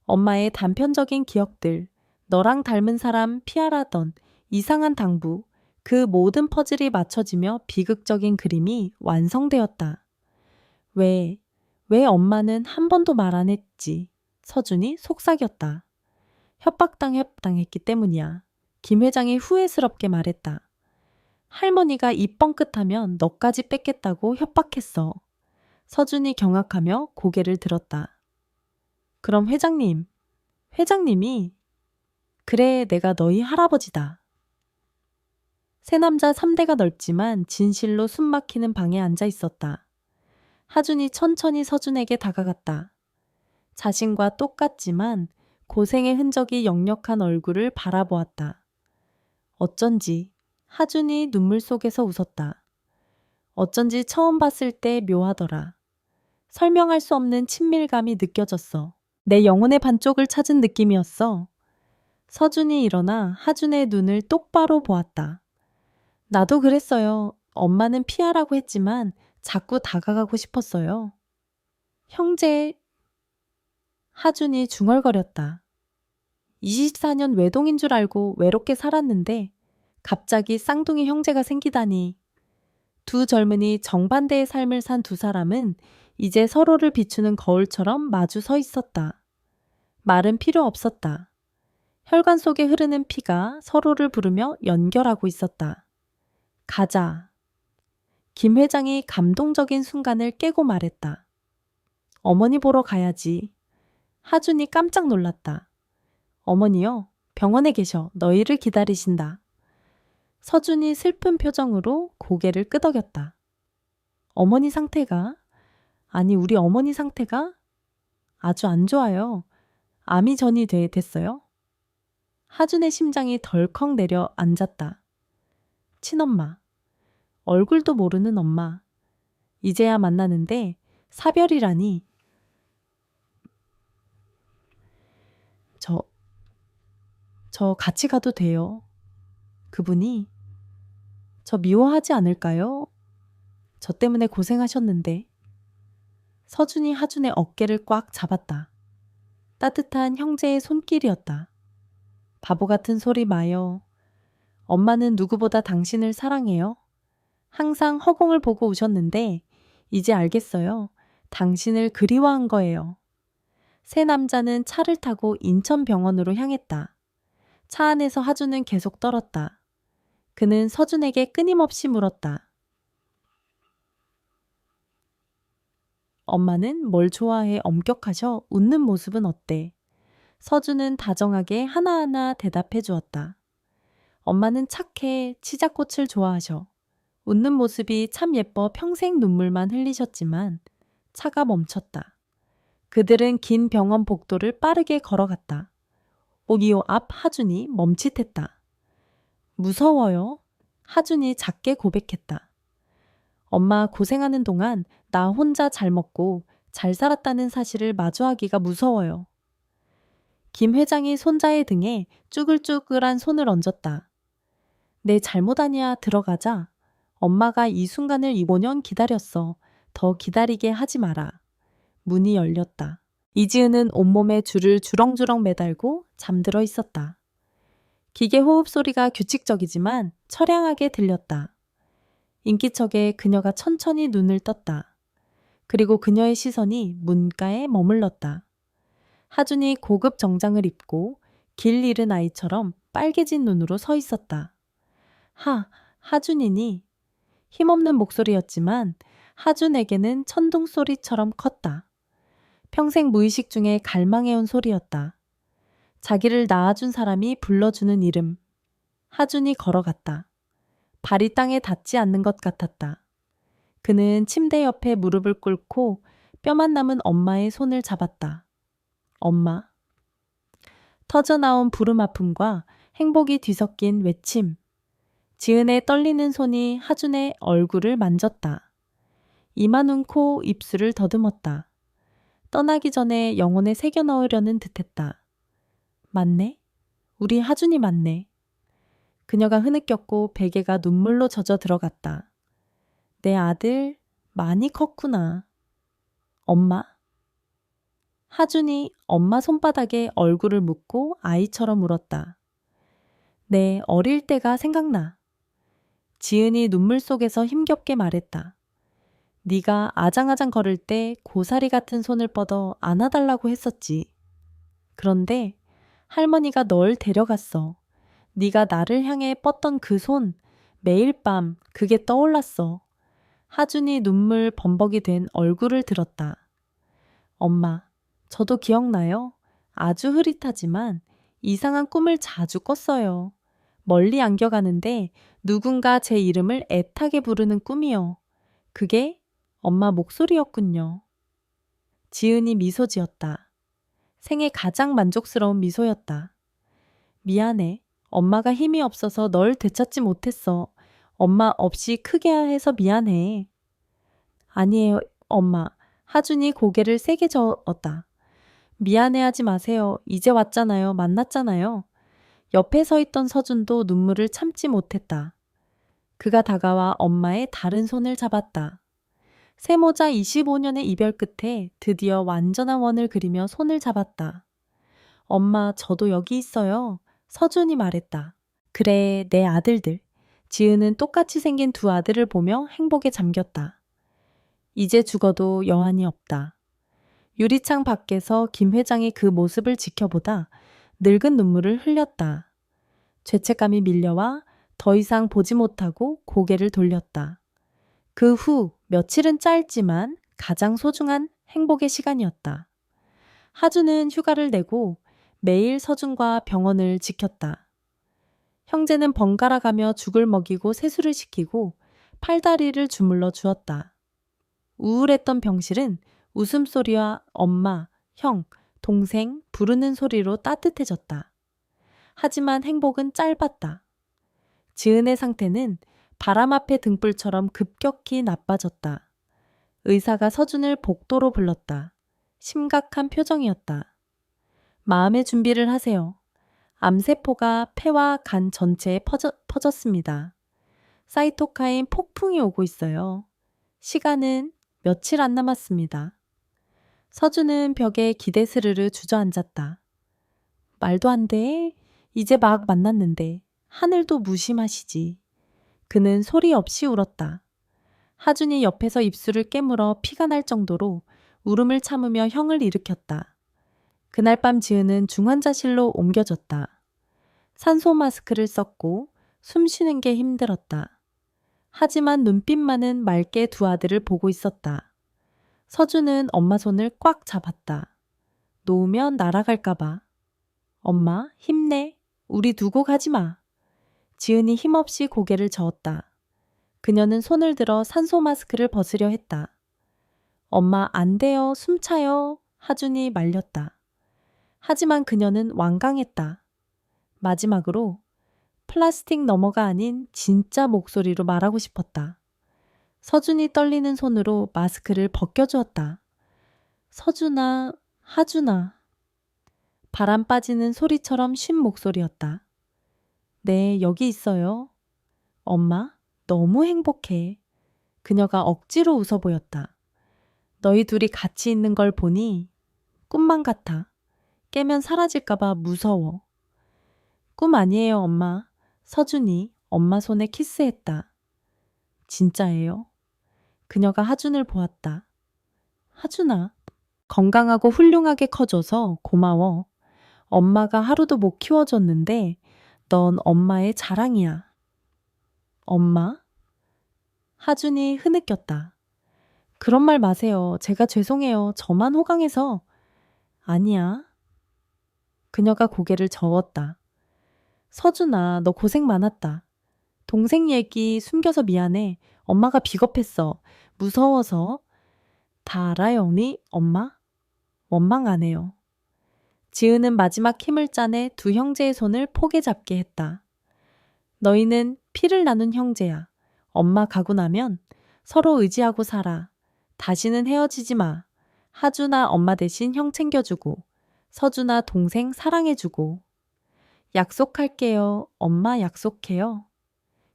Speaker 1: 엄마의 단편적인 기억들, 너랑 닮은 사람 피하라던 이상한 당부, 그 모든 퍼즐이 맞춰지며 비극적인 그림이 완성되었다. 왜 엄마는 한 번도 말 안 했지? 서준이 속삭였다. 협박당했기 때문이야. 김 회장이 후회스럽게 말했다. 할머니가 입 뻥끗하면 너까지 뺏겠다고 협박했어. 서준이 경악하며 고개를 들었다. 그럼 회장님이 그래, 내가 너희 할아버지다. 새 남자 3대가 넓지만 진실로 숨막히는 방에 앉아 있었다. 하준이 천천히 서준에게 다가갔다. 자신과 똑같지만 고생의 흔적이 역력한 얼굴을 바라보았다. 어쩐지 하준이 눈물 속에서 웃었다. 어쩐지 처음 봤을 때 묘하더라. 설명할 수 없는 친밀감이 느껴졌어. 내 영혼의 반쪽을 찾은 느낌이었어. 서준이 일어나 하준의 눈을 똑바로 보았다. 나도 그랬어요. 엄마는 피하라고 했지만 자꾸 다가가고 싶었어요. 형제, 하준이 중얼거렸다. 24년 외동인 줄 알고 외롭게 살았는데 갑자기 쌍둥이 형제가 생기다니. 두 젊은이 정반대의 삶을 산 두 사람은 이제 서로를 비추는 거울처럼 마주 서 있었다. 말은 필요 없었다. 혈관 속에 흐르는 피가 서로를 부르며 연결하고 있었다. 가자. 김 회장이 감동적인 순간을 깨고 말했다. 어머니 보러 가야지. 하준이 깜짝 놀랐다. 어머니요, 병원에 계셔. 너희를 기다리신다. 서준이 슬픈 표정으로 고개를 끄덕였다. 어머니 상태가? 아니, 우리 어머니 상태가? 아주 안 좋아요. 암이 전이 됐어요. 하준의 심장이 덜컥 내려앉았다. 친엄마. 얼굴도 모르는 엄마. 이제야 만나는데 사별이라니. 저 같이 가도 돼요. 그분이 저 미워하지 않을까요? 저 때문에 고생하셨는데. 서준이 하준의 어깨를 꽉 잡았다. 따뜻한 형제의 손길이었다. 바보 같은 소리 마요. 엄마는 누구보다 당신을 사랑해요. 항상 허공을 보고 우셨는데 이제 알겠어요. 당신을 그리워한 거예요. 세 남자는 차를 타고 인천병원으로 향했다. 차 안에서 하준은 계속 떨었다. 그는 서준에게 끊임없이 물었다. 엄마는 뭘 좋아해 엄격하셔? 웃는 모습은 어때? 서준은 다정하게 하나하나 대답해 주었다. 엄마는 착해, 치자꽃을 좋아하셔. 웃는 모습이 참 예뻐 평생 눈물만 흘리셨지만 차가 멈췄다. 그들은 긴 병원 복도를 빠르게 걸어갔다. 오기요 앞 하준이 멈칫했다. 무서워요? 하준이 작게 고백했다. 엄마 고생하는 동안 나 혼자 잘 먹고 잘 살았다는 사실을 마주하기가 무서워요. 김 회장이 손자의 등에 쭈글쭈글한 손을 얹었다. 내 잘못 아니야. 들어가자. 엄마가 이 순간을 5년 기다렸어. 더 기다리게 하지 마라. 문이 열렸다. 이지은은 온몸에 줄을 주렁주렁 매달고 잠들어 있었다. 기계 호흡 소리가 규칙적이지만 처량하게 들렸다. 인기척에 그녀가 천천히 눈을 떴다. 그리고 그녀의 시선이 문가에 머물렀다. 하준이 고급 정장을 입고 길 잃은 아이처럼 빨개진 눈으로 서 있었다. 하준이니? 힘없는 목소리였지만 하준에게는 천둥 소리처럼 컸다. 평생 무의식 중에 갈망해온 소리였다. 자기를 낳아준 사람이 불러주는 이름. 하준이 걸어갔다. 발이 땅에 닿지 않는 것 같았다. 그는 침대 옆에 무릎을 꿇고 뼈만 남은 엄마의 손을 잡았다. 엄마. 터져나온 부름 아픔과 행복이 뒤섞인 외침. 지은의 떨리는 손이 하준의 얼굴을 만졌다. 이마, 눈, 코, 입술을 더듬었다. 떠나기 전에 영혼에 새겨 넣으려는 듯했다. 맞네? 우리 하준이 맞네. 그녀가 흐느꼈고 베개가 눈물로 젖어 들어갔다. 내 아들 많이 컸구나. 엄마? 하준이 엄마 손바닥에 얼굴을 묻고 아이처럼 울었다. 내 어릴 때가 생각나. 지은이 눈물 속에서 힘겹게 말했다. 네가 아장아장 걸을 때 고사리 같은 손을 뻗어 안아달라고 했었지. 그런데 할머니가 널 데려갔어. 네가 나를 향해 뻗던 그 손, 매일 밤 그게 떠올랐어. 하준이 눈물 범벅이 된 얼굴을 들었다. 엄마, 저도 기억나요. 아주 흐릿하지만 이상한 꿈을 자주 꿨어요. 멀리 안겨가는데 누군가 제 이름을 애타게 부르는 꿈이요. 그게 엄마 목소리였군요. 지은이 미소 지었다. 생애 가장 만족스러운 미소였다. 미안해. 엄마가 힘이 없어서 널 되찾지 못했어. 엄마 없이 크게 해서 미안해. 아니에요, 엄마. 하준이 고개를 세게 저었다. 미안해하지 마세요. 이제 왔잖아요. 만났잖아요. 옆에 서 있던 서준도 눈물을 참지 못했다. 그가 다가와 엄마의 다른 손을 잡았다. 세모자 25년의 이별 끝에 드디어 완전한 원을 그리며 손을 잡았다. 엄마, 저도 여기 있어요. 서준이 말했다. 그래, 내 아들들. 지은은 똑같이 생긴 두 아들을 보며 행복에 잠겼다. 이제 죽어도 여한이 없다. 유리창 밖에서 김 회장이 그 모습을 지켜보다 늙은 눈물을 흘렸다. 죄책감이 밀려와 더 이상 보지 못하고 고개를 돌렸다. 그 후 며칠은 짧지만 가장 소중한 행복의 시간이었다. 하주는 휴가를 내고 매일 서준과 병원을 지켰다. 형제는 번갈아 가며 죽을 먹이고 세수를 시키고 팔다리를 주물러 주었다. 우울했던 병실은 웃음소리와 엄마, 형, 동생 부르는 소리로 따뜻해졌다. 하지만 행복은 짧았다. 지은의 상태는 바람 앞의 등불처럼 급격히 나빠졌다. 의사가 서준을 복도로 불렀다. 심각한 표정이었다. 마음의 준비를 하세요. 암세포가 폐와 간 전체에 퍼졌습니다. 사이토카인 폭풍이 오고 있어요. 시간은 며칠 안 남았습니다. 서준은 벽에 기대스르르 주저앉았다. 말도 안 돼. 이제 막 만났는데 하늘도 무심하시지. 그는 소리 없이 울었다. 하준이 옆에서 입술을 깨물어 피가 날 정도로 울음을 참으며 형을 일으켰다. 그날 밤 지은은 중환자실로 옮겨졌다. 산소 마스크를 썼고 숨 쉬는 게 힘들었다. 하지만 눈빛만은 맑게 두 아들을 보고 있었다. 서준은 엄마 손을 꽉 잡았다. 놓으면 날아갈까봐. 엄마, 힘내. 우리 두고 가지 마. 지은이 힘없이 고개를 저었다. 그녀는 손을 들어 산소 마스크를 벗으려 했다. 엄마, 안 돼요. 숨 차요. 하준이 말렸다. 하지만 그녀는 완강했다. 마지막으로 플라스틱 너머가 아닌 진짜 목소리로 말하고 싶었다. 서준이 떨리는 손으로 마스크를 벗겨주었다. 서준아, 하준아. 바람 빠지는 소리처럼 쉰 목소리였다. 네, 여기 있어요. 엄마, 너무 행복해. 그녀가 억지로 웃어 보였다. 너희 둘이 같이 있는 걸 보니 꿈만 같아. 깨면 사라질까봐 무서워. 꿈 아니에요, 엄마. 서준이 엄마 손에 키스했다. 진짜예요? 그녀가 하준을 보았다. 하준아, 건강하고 훌륭하게 커줘서 고마워. 엄마가 하루도 못 키워줬는데 넌 엄마의 자랑이야. 엄마? 하준이 흐느꼈다. 그런 말 마세요. 제가 죄송해요. 저만 호강해서. 아니야. 그녀가 고개를 저었다. 서준아, 너 고생 많았다. 동생 얘기 숨겨서 미안해. 엄마가 비겁했어. 무서워서. 다 알아요, 언니? 엄마? 원망 안 해요. 지은은 마지막 힘을 짜내 두 형제의 손을 포개 잡게 했다. 너희는 피를 나눈 형제야. 엄마 가고 나면 서로 의지하고 살아. 다시는 헤어지지 마. 하준아 엄마 대신 형 챙겨주고 서준아 동생 사랑해주고. 약속할게요. 엄마 약속해요.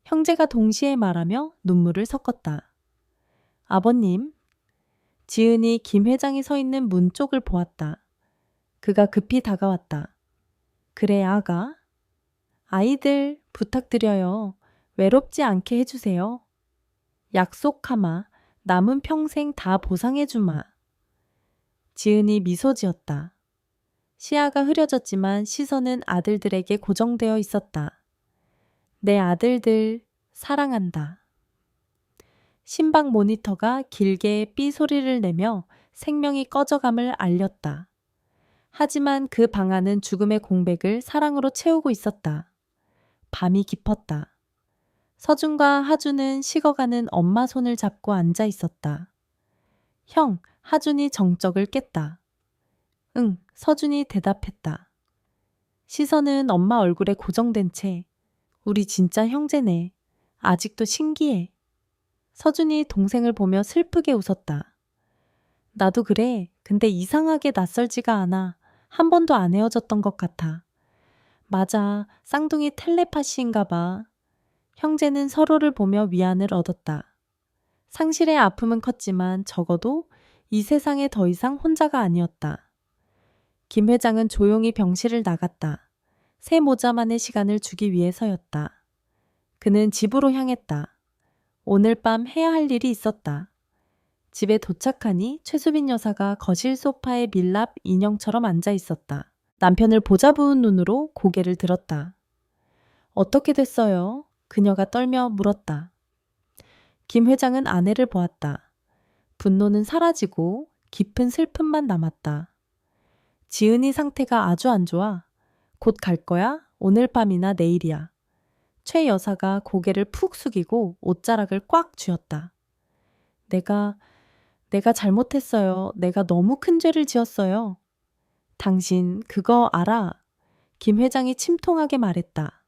Speaker 1: 형제가 동시에 말하며 눈물을 섞었다. 아버님. 지은이 김 회장이 서 있는 문 쪽을 보았다. 그가 급히 다가왔다. 그래 아가. 아이들 부탁드려요. 외롭지 않게 해주세요. 약속하마. 남은 평생 다 보상해주마. 지은이 미소 지었다. 시야가 흐려졌지만 시선은 아들들에게 고정되어 있었다. 내 아들들 사랑한다. 심박 모니터가 길게 삐 소리를 내며 생명이 꺼져감을 알렸다. 하지만 그 방 안은 죽음의 공백을 사랑으로 채우고 있었다. 밤이 깊었다. 서준과 하준은 식어가는 엄마 손을 잡고 앉아 있었다. 형, 하준이 정적을 깼다. 응, 서준이 대답했다. 시선은 엄마 얼굴에 고정된 채 우리 진짜 형제네. 아직도 신기해. 서준이 동생을 보며 슬프게 웃었다. 나도 그래. 근데 이상하게 낯설지가 않아. 한 번도 안 헤어졌던 것 같아. 맞아, 쌍둥이 텔레파시인가 봐. 형제는 서로를 보며 위안을 얻었다. 상실의 아픔은 컸지만 적어도 이 세상에 더 이상 혼자가 아니었다. 김 회장은 조용히 병실을 나갔다. 새 모자만의 시간을 주기 위해서였다. 그는 집으로 향했다. 오늘 밤 해야 할 일이 있었다. 집에 도착하니 최수빈 여사가 거실 소파에 밀랍 인형처럼 앉아 있었다. 남편을 보자부은 눈으로 고개를 들었다. 어떻게 됐어요? 그녀가 떨며 물었다. 김 회장은 아내를 보았다. 분노는 사라지고 깊은 슬픔만 남았다. 지은이 상태가 아주 안 좋아. 곧 갈 거야? 오늘 밤이나 내일이야. 최 여사가 고개를 푹 숙이고 옷자락을 꽉 쥐었다. 내가 잘못했어요. 내가 너무 큰 죄를 지었어요. 당신 그거 알아? 김 회장이 침통하게 말했다.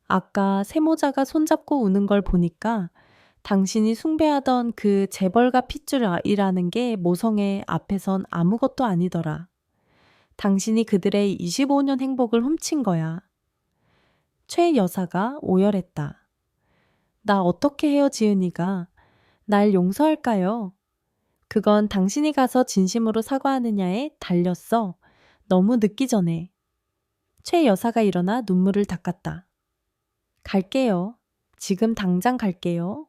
Speaker 1: 아까 세모자가 손잡고 우는 걸 보니까 당신이 숭배하던 그 재벌가 핏줄이라는 게 모성애 앞에선 아무것도 아니더라. 당신이 그들의 25년 행복을 훔친 거야. 최 여사가 오열했다. 나 어떻게 해요, 지은이가? 날 용서할까요? 그건 당신이 가서 진심으로 사과하느냐에 달렸어. 너무 늦기 전에. 최 여사가 일어나 눈물을 닦았다. 갈게요. 지금 당장 갈게요.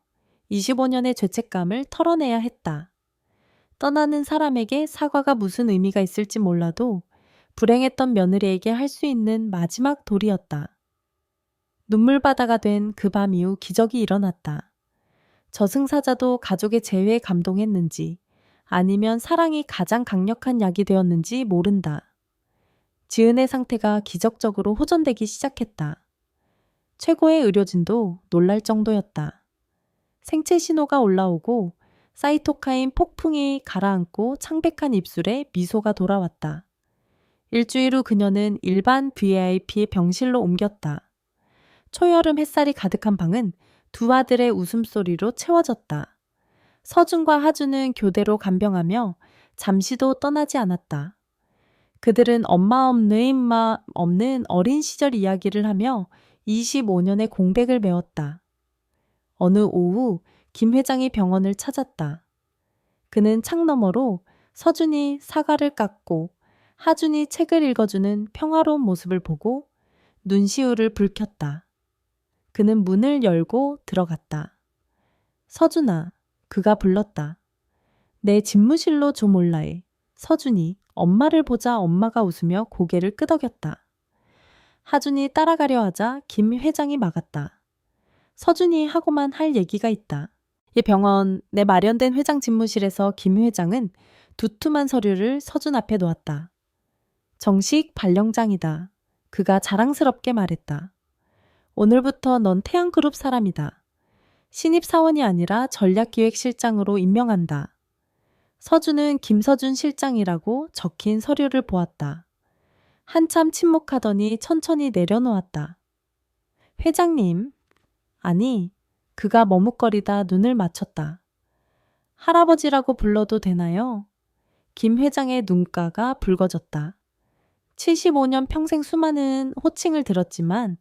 Speaker 1: 25년의 죄책감을 털어내야 했다. 떠나는 사람에게 사과가 무슨 의미가 있을지 몰라도 불행했던 며느리에게 할 수 있는 마지막 도리였다. 눈물바다가 된 그 밤 이후 기적이 일어났다. 저승사자도 가족의 재회에 감동했는지 아니면 사랑이 가장 강력한 약이 되었는지 모른다. 지은의 상태가 기적적으로 호전되기 시작했다. 최고의 의료진도 놀랄 정도였다. 생체 신호가 올라오고 사이토카인 폭풍이 가라앉고 창백한 입술에 미소가 돌아왔다. 일주일 후 그녀는 일반 VIP 병실로 옮겼다. 초여름 햇살이 가득한 방은 두 아들의 웃음소리로 채워졌다. 서준과 하준은 교대로 간병하며 잠시도 떠나지 않았다. 그들은 엄마 없는 어린 시절 이야기를 하며 25년의 공백을 메웠다. 어느 오후 김 회장이 병원을 찾았다. 그는 창너머로 서준이 사과를 깎고 하준이 책을 읽어주는 평화로운 모습을 보고 눈시울을 붉혔다. 그는 문을 열고 들어갔다. 서준아, 그가 불렀다. 내 집무실로 좀 올라해. 서준이 엄마를 보자 엄마가 웃으며 고개를 끄덕였다. 하준이 따라가려 하자 김 회장이 막았다. 서준이 하고만 할 얘기가 있다. 이 병원 내 마련된 회장 집무실에서 김 회장은 두툼한 서류를 서준 앞에 놓았다. 정식 발령장이다. 그가 자랑스럽게 말했다. 오늘부터 넌 태양그룹 사람이다. 신입사원이 아니라 전략기획실장으로 임명한다. 서준은 김서준 실장이라고 적힌 서류를 보았다. 한참 침묵하더니 천천히 내려놓았다. 회장님. 아니, 그가 머뭇거리다 눈을 맞췄다. 할아버지라고 불러도 되나요? 김 회장의 눈가가 붉어졌다. 75년 평생 수많은 호칭을 들었지만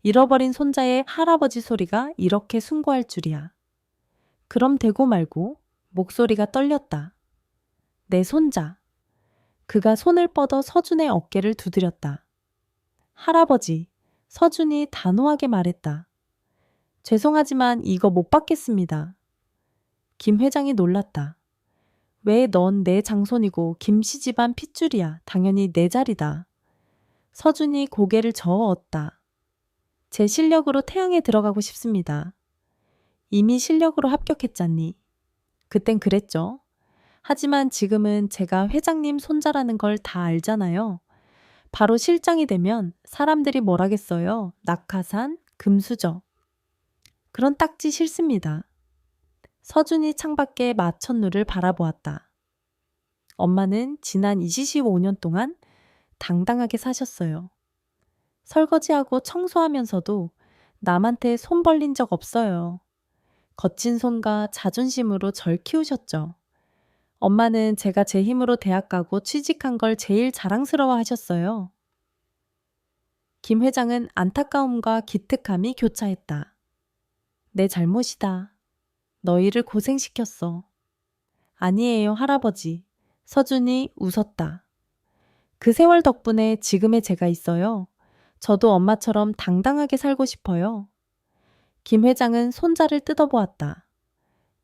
Speaker 1: 잃어버린 손자의 할아버지 소리가 이렇게 숭고할 줄이야. 그럼 되고 말고 목소리가 떨렸다. 내 손자. 그가 손을 뻗어 서준의 어깨를 두드렸다. 할아버지, 서준이 단호하게 말했다. 죄송하지만 이거 못 받겠습니다. 김 회장이 놀랐다. 왜 넌 내 장손이고 김씨 집안 핏줄이야. 당연히 내 자리다. 서준이 고개를 저어었다. 제 실력으로 태양에 들어가고 싶습니다. 이미 실력으로 합격했잖니. 그땐 그랬죠. 하지만 지금은 제가 회장님 손자라는 걸 다 알잖아요. 바로 실장이 되면 사람들이 뭐라겠어요. 낙하산, 금수저. 그런 딱지 싫습니다. 서준이 창밖에 마천루를 바라보았다. 엄마는 지난 25년 동안 당당하게 사셨어요. 설거지하고 청소하면서도 남한테 손 벌린 적 없어요. 거친 손과 자존심으로 절 키우셨죠. 엄마는 제가 제 힘으로 대학 가고 취직한 걸 제일 자랑스러워 하셨어요. 김 회장은 안타까움과 기특함이 교차했다. 내 잘못이다. 너희를 고생시켰어. 아니에요, 할아버지. 서준이 웃었다. 그 세월 덕분에 지금의 제가 있어요. 저도 엄마처럼 당당하게 살고 싶어요. 김 회장은 손자를 뜯어보았다.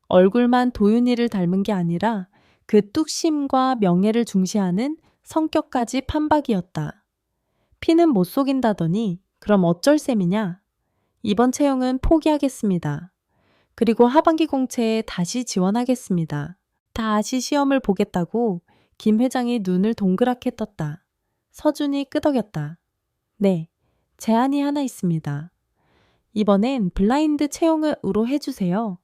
Speaker 1: 얼굴만 도윤이를 닮은 게 아니라 그 뚝심과 명예를 중시하는 성격까지 판박이었다. 피는 못 속인다더니 그럼 어쩔 셈이냐? 이번 채용은 포기하겠습니다. 그리고 하반기 공채에 다시 지원하겠습니다. 다시 시험을 보겠다고 김 회장이 눈을 동그랗게 떴다. 서준이 끄덕였다. 네, 제안이 하나 있습니다. 이번엔 블라인드 채용으로 해주세요.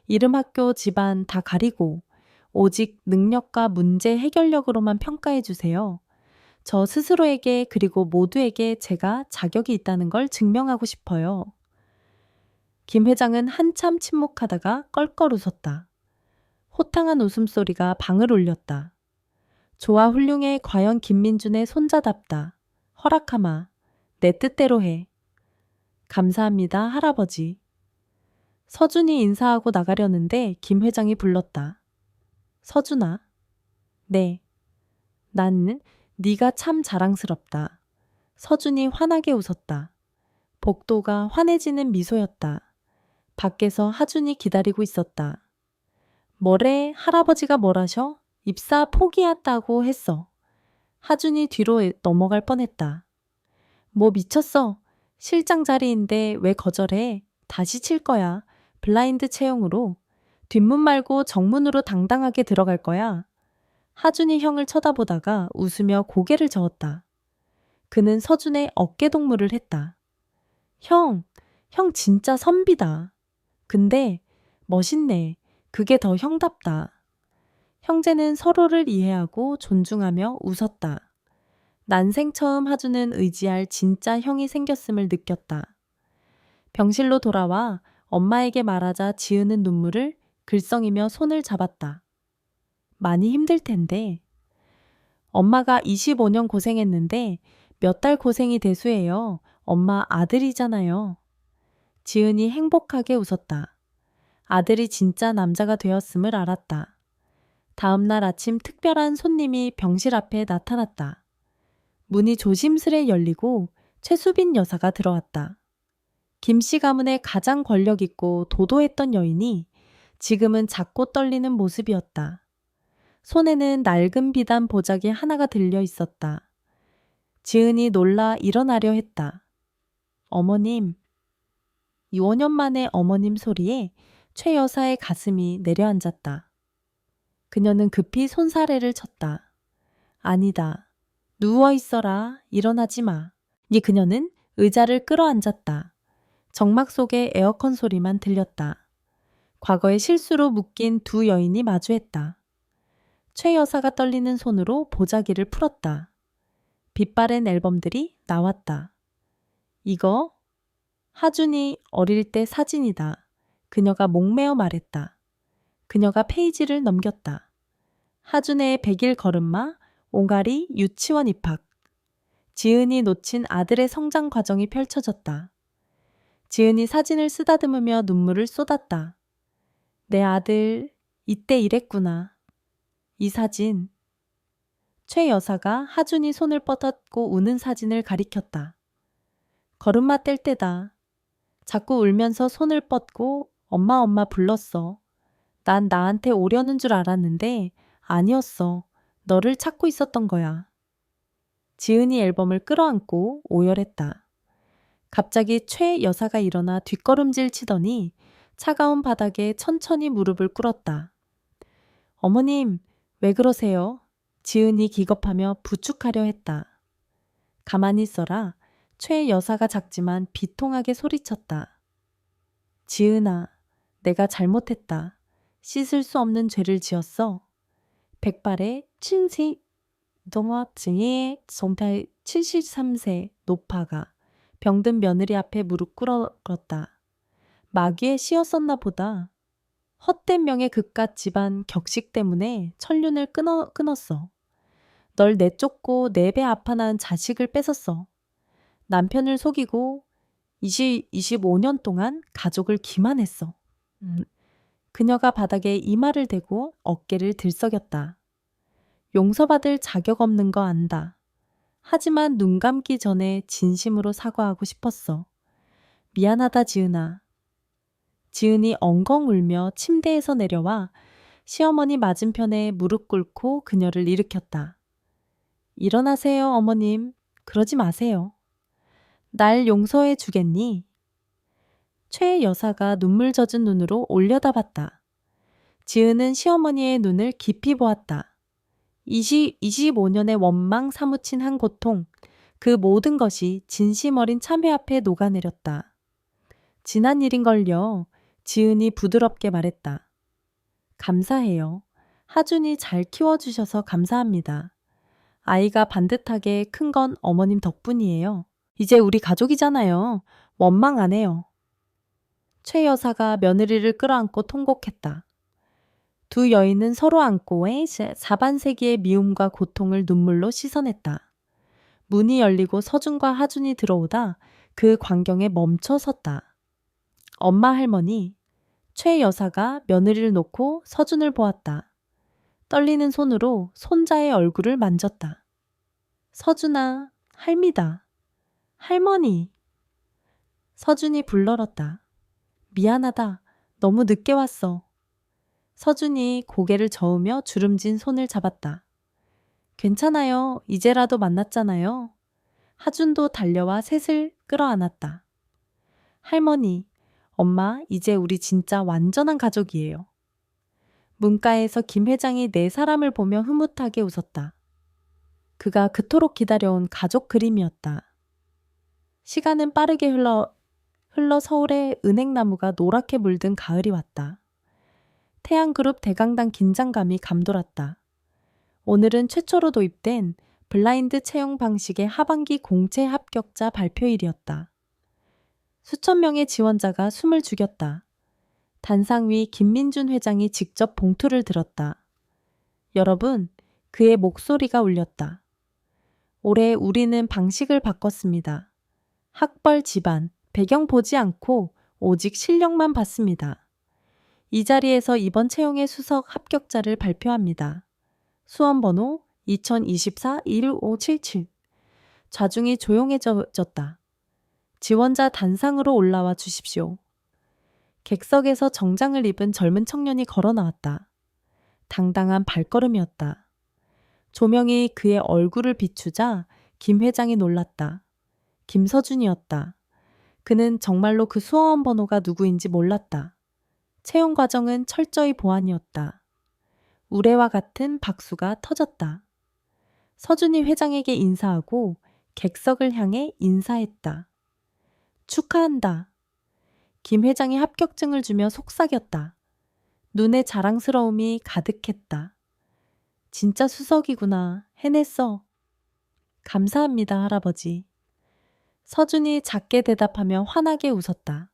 Speaker 1: 이름, 학교, 집안 다 가리고 오직 능력과 문제 해결력으로만 평가해주세요. 저 스스로에게 그리고 모두에게 제가 자격이 있다는 걸 증명하고 싶어요. 김 회장은 한참 침묵하다가 껄껄 웃었다. 호탕한 웃음소리가 방을 울렸다. 좋아, 훌륭해. 과연 김민준의 손자답다. 허락하마. 내 뜻대로 해. 감사합니다, 할아버지. 서준이 인사하고 나가려는데 김 회장이 불렀다. 서준아. 네. 나는 네가 참 자랑스럽다. 서준이 환하게 웃었다. 복도가 환해지는 미소였다. 밖에서 하준이 기다리고 있었다. 뭐래? 할아버지가 뭐라셔? 입사 포기했다고 했어. 하준이 뒤로 넘어갈 뻔했다. 뭐 미쳤어? 실장 자리인데 왜 거절해? 다시 칠 거야. 블라인드 채용으로. 뒷문 말고 정문으로 당당하게 들어갈 거야. 하준이 형을 쳐다보다가 웃으며 고개를 저었다. 그는 서준의 어깨 동무를 했다. 형 진짜 선비다. 근데 멋있네. 그게 더 형답다. 형제는 서로를 이해하고 존중하며 웃었다. 난생 처음 하준은 의지할 진짜 형이 생겼음을 느꼈다. 병실로 돌아와 엄마에게 말하자 지으는 눈물을 글썽이며 손을 잡았다. 많이 힘들 텐데. 엄마가 25년 고생했는데 몇 달 고생이 대수예요. 엄마 아들이잖아요. 지은이 행복하게 웃었다. 아들이 진짜 남자가 되었음을 알았다. 다음 날 아침 특별한 손님이 병실 앞에 나타났다. 문이 조심스레 열리고 최수빈 여사가 들어왔다. 김씨 가문의 가장 권력 있고 도도했던 여인이 지금은 작고 떨리는 모습이었다. 손에는 낡은 비단 보자기 하나가 들려 있었다. 지은이 놀라 일어나려 했다. 어머님. 5년 만에 어머님 소리에 최 여사의 가슴이 내려앉았다. 그녀는 급히 손사래를 쳤다. 아니다. 누워 있어라. 일어나지 마. 그녀는 의자를 끌어앉았다. 정막 속에 에어컨 소리만 들렸다. 과거의 실수로 묶인 두 여인이 마주했다. 최 여사가 떨리는 손으로 보자기를 풀었다. 빛바랜 앨범들이 나왔다. 이거 하준이 어릴 때 사진이다. 그녀가 목매어 말했다. 그녀가 페이지를 넘겼다. 하준의 100일 걸음마, 옹알이 유치원 입학. 지은이 놓친 아들의 성장 과정이 펼쳐졌다. 지은이 사진을 쓰다듬으며 눈물을 쏟았다. 내 아들, 이때 이랬구나. 이 사진. 최 여사가 하준이 손을 뻗었고 우는 사진을 가리켰다. 걸음마 뗄 때다. 자꾸 울면서 손을 뻗고 엄마 불렀어. 난 나한테 오려는 줄 알았는데 아니었어. 너를 찾고 있었던 거야. 지은이 앨범을 끌어안고 오열했다. 갑자기 최 여사가 일어나 뒷걸음질 치더니 차가운 바닥에 천천히 무릎을 꿇었다. 어머님, 왜 그러세요? 지은이 기겁하며 부축하려 했다. 가만히 있어라. 최 여사가 작지만 비통하게 소리쳤다. 지은아, 내가 잘못했다. 씻을 수 없는 죄를 지었어. 백발의 친시 동화증의 정팔 73세 노파가 병든 며느리 앞에 무릎 꿇었다. 마귀에 씌었었나 보다. 헛된 명예 그깟 집안 격식 때문에 천륜을 끊었어. 널 내쫓고 내 배 아파 낳은 자식을 뺏었어. 남편을 속이고 25년 동안 가족을 기만했어. 그녀가 바닥에 이마를 대고 어깨를 들썩였다. 용서받을 자격 없는 거 안다. 하지만 눈 감기 전에 진심으로 사과하고 싶었어. 미안하다, 지은아. 지은이 엉엉 울며 침대에서 내려와 시어머니 맞은편에 무릎 꿇고 그녀를 일으켰다. 일어나세요, 어머님. 그러지 마세요. 날 용서해 주겠니? 최 여사가 눈물 젖은 눈으로 올려다봤다. 지은은 시어머니의 눈을 깊이 보았다. 25년의 원망 사무친 한 고통, 그 모든 것이 진심 어린 참회 앞에 녹아내렸다. 지난 일인걸요. 지은이 부드럽게 말했다. 감사해요. 하준이 잘 키워주셔서 감사합니다. 아이가 반듯하게 큰 건 어머님 덕분이에요. 이제 우리 가족이잖아요. 원망 안 해요. 최 여사가 며느리를 끌어안고 통곡했다. 두 여인은 서로 안고 4반세기의 미움과 고통을 눈물로 씻어냈다. 문이 열리고 서준과 하준이 들어오다 그 광경에 멈춰 섰다. 엄마 할머니, 최 여사가 며느리를 놓고 서준을 보았다. 떨리는 손으로 손자의 얼굴을 만졌다. 서준아, 할미다. 할머니. 서준이 불러렀다. 미안하다. 너무 늦게 왔어. 서준이 고개를 저으며 주름진 손을 잡았다. 괜찮아요. 이제라도 만났잖아요. 하준도 달려와 셋을 끌어안았다. 할머니, 엄마, 이제 우리 진짜 완전한 가족이에요. 문가에서 김 회장이 네 사람을 보며 흐뭇하게 웃었다. 그가 그토록 기다려온 가족 그림이었다. 시간은 빠르게 흘러 서울의 은행나무가 노랗게 물든 가을이 왔다. 태양그룹 대강당 긴장감이 감돌았다. 오늘은 최초로 도입된 블라인드 채용 방식의 하반기 공채 합격자 발표일이었다. 수천 명의 지원자가 숨을 죽였다. 단상 위 김민준 회장이 직접 봉투를 들었다. 여러분, 그의 목소리가 울렸다. 올해 우리는 방식을 바꿨습니다. 학벌 집안, 배경 보지 않고 오직 실력만 봤습니다. 이 자리에서 이번 채용의 수석 합격자를 발표합니다. 수험번호 2024-11577. 좌중이 조용해졌다. 지원자 단상으로 올라와 주십시오. 객석에서 정장을 입은 젊은 청년이 걸어 나왔다. 당당한 발걸음이었다. 조명이 그의 얼굴을 비추자 김 회장이 놀랐다. 김서준이었다. 그는 정말로 그 수험 번호가 누구인지 몰랐다. 채용 과정은 철저히 보안이었다. 우레와 같은 박수가 터졌다. 서준이 회장에게 인사하고 객석을 향해 인사했다. 축하한다. 김 회장이 합격증을 주며 속삭였다. 눈에 자랑스러움이 가득했다. 진짜 수석이구나. 해냈어. 감사합니다, 할아버지. 서준이 작게 대답하며 환하게 웃었다.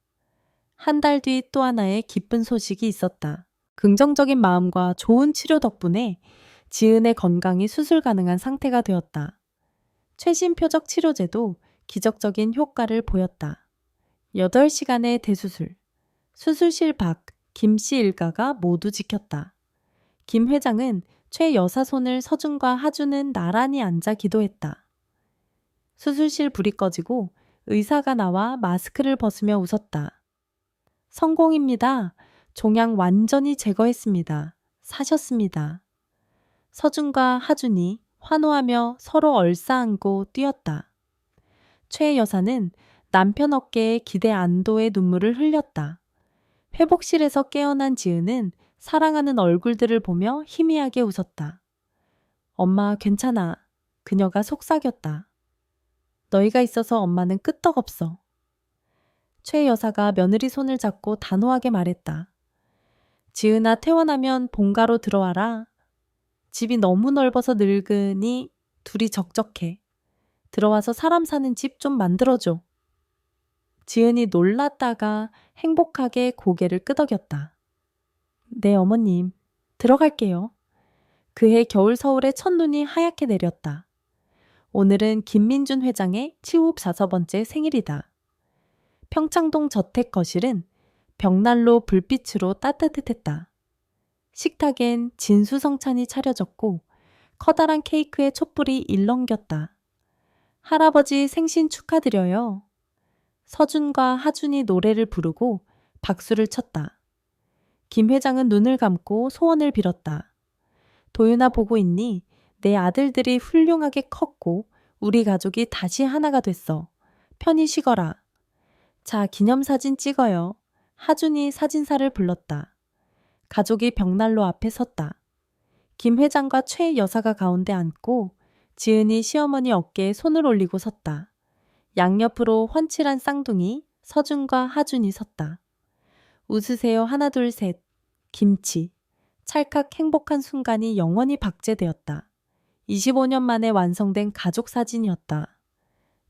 Speaker 1: 한 달 뒤 또 하나의 기쁜 소식이 있었다. 긍정적인 마음과 좋은 치료 덕분에 지은의 건강이 수술 가능한 상태가 되었다. 최신 표적 치료제도 기적적인 효과를 보였다. 8시간의 대수술. 수술실 밖 김 씨 일가가 모두 지켰다. 김 회장은 최 여사 손을 서준과 하준은 나란히 앉아 기도했다. 수술실 불이 꺼지고 의사가 나와 마스크를 벗으며 웃었다. 성공입니다. 종양 완전히 제거했습니다. 사셨습니다. 서준과 하준이 환호하며 서로 얼싸안고 뛰었다. 최 여사는 남편 어깨에 기대 안도의 눈물을 흘렸다. 회복실에서 깨어난 지은은 사랑하는 얼굴들을 보며 희미하게 웃었다. 엄마 괜찮아. 그녀가 속삭였다. 너희가 있어서 엄마는 끄떡없어. 최 여사가 며느리 손을 잡고 단호하게 말했다. 지은아 퇴원하면 본가로 들어와라. 집이 너무 넓어서 늙으니 둘이 적적해. 들어와서 사람 사는 집 좀 만들어줘. 지은이 놀랐다가 행복하게 고개를 끄덕였다. 네, 어머님. 들어갈게요. 그해 겨울 서울의 첫눈이 하얗게 내렸다. 오늘은 김민준 회장의 75번째 생일이다. 평창동 저택 거실은 벽난로 불빛으로 따뜻했다. 식탁엔 진수성찬이 차려졌고 커다란 케이크에 촛불이 일렁겼다. 할아버지 생신 축하드려요. 서준과 하준이 노래를 부르고 박수를 쳤다. 김 회장은 눈을 감고 소원을 빌었다. 도윤아 보고 있니? 내 아들들이 훌륭하게 컸고 우리 가족이 다시 하나가 됐어. 편히 쉬거라. 자, 기념사진 찍어요. 하준이 사진사를 불렀다. 가족이 벽난로 앞에 섰다. 김 회장과 최 여사가 가운데 앉고 지은이 시어머니 어깨에 손을 올리고 섰다. 양옆으로 훤칠한 쌍둥이 서준과 하준이 섰다. 웃으세요. 하나 둘 셋. 김치. 찰칵 행복한 순간이 영원히 박제되었다. 25년 만에 완성된 가족 사진이었다.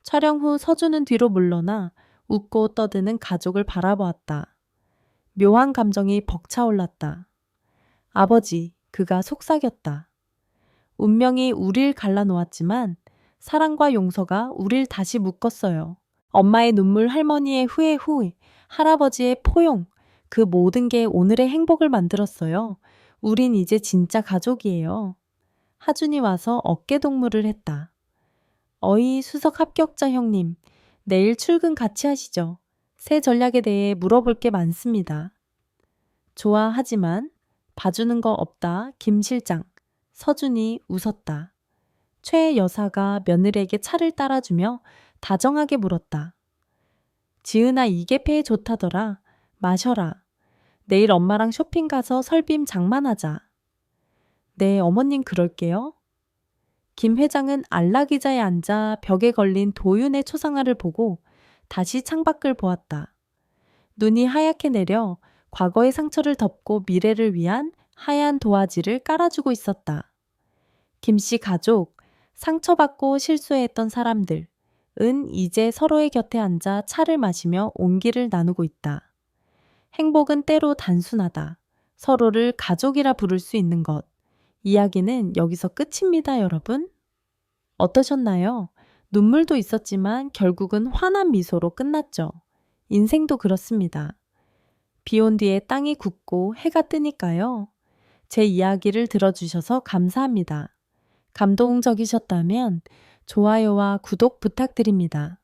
Speaker 1: 촬영 후 서준은 뒤로 물러나 웃고 떠드는 가족을 바라보았다. 묘한 감정이 벅차올랐다. 아버지, 그가 속삭였다. 운명이 우릴 갈라놓았지만 사랑과 용서가 우릴 다시 묶었어요. 엄마의 눈물, 할머니의 후회 후, 할아버지의 포용, 그 모든 게 오늘의 행복을 만들었어요. 우린 이제 진짜 가족이에요. 하준이 와서 어깨동무를 했다. 어이 수석 합격자 형님, 내일 출근 같이 하시죠. 새 전략에 대해 물어볼 게 많습니다. 좋아하지만 봐주는 거 없다, 김 실장. 서준이 웃었다. 최 여사가 며느리에게 차를 따라주며 다정하게 물었다. 지은아, 이게 폐에 좋다더라. 마셔라. 내일 엄마랑 쇼핑 가서 설빔 장만하자. 네, 어머님 그럴게요. 김 회장은 안락의자에 앉아 벽에 걸린 도윤의 초상화를 보고 다시 창밖을 보았다. 눈이 하얗게 내려 과거의 상처를 덮고 미래를 위한 하얀 도화지를 깔아주고 있었다. 김씨 가족, 상처받고 실수했던 사람들은 이제 서로의 곁에 앉아 차를 마시며 온기를 나누고 있다. 행복은 때로 단순하다. 서로를 가족이라 부를 수 있는 것. 이야기는 여기서 끝입니다, 여러분. 어떠셨나요? 눈물도 있었지만 결국은 환한 미소로 끝났죠. 인생도 그렇습니다. 비 온 뒤에 땅이 굳고 해가 뜨니까요. 제 이야기를 들어주셔서 감사합니다. 감동적이셨다면 좋아요와 구독 부탁드립니다.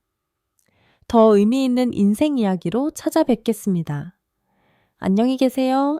Speaker 1: 더 의미 있는 인생 이야기로 찾아뵙겠습니다. 안녕히 계세요.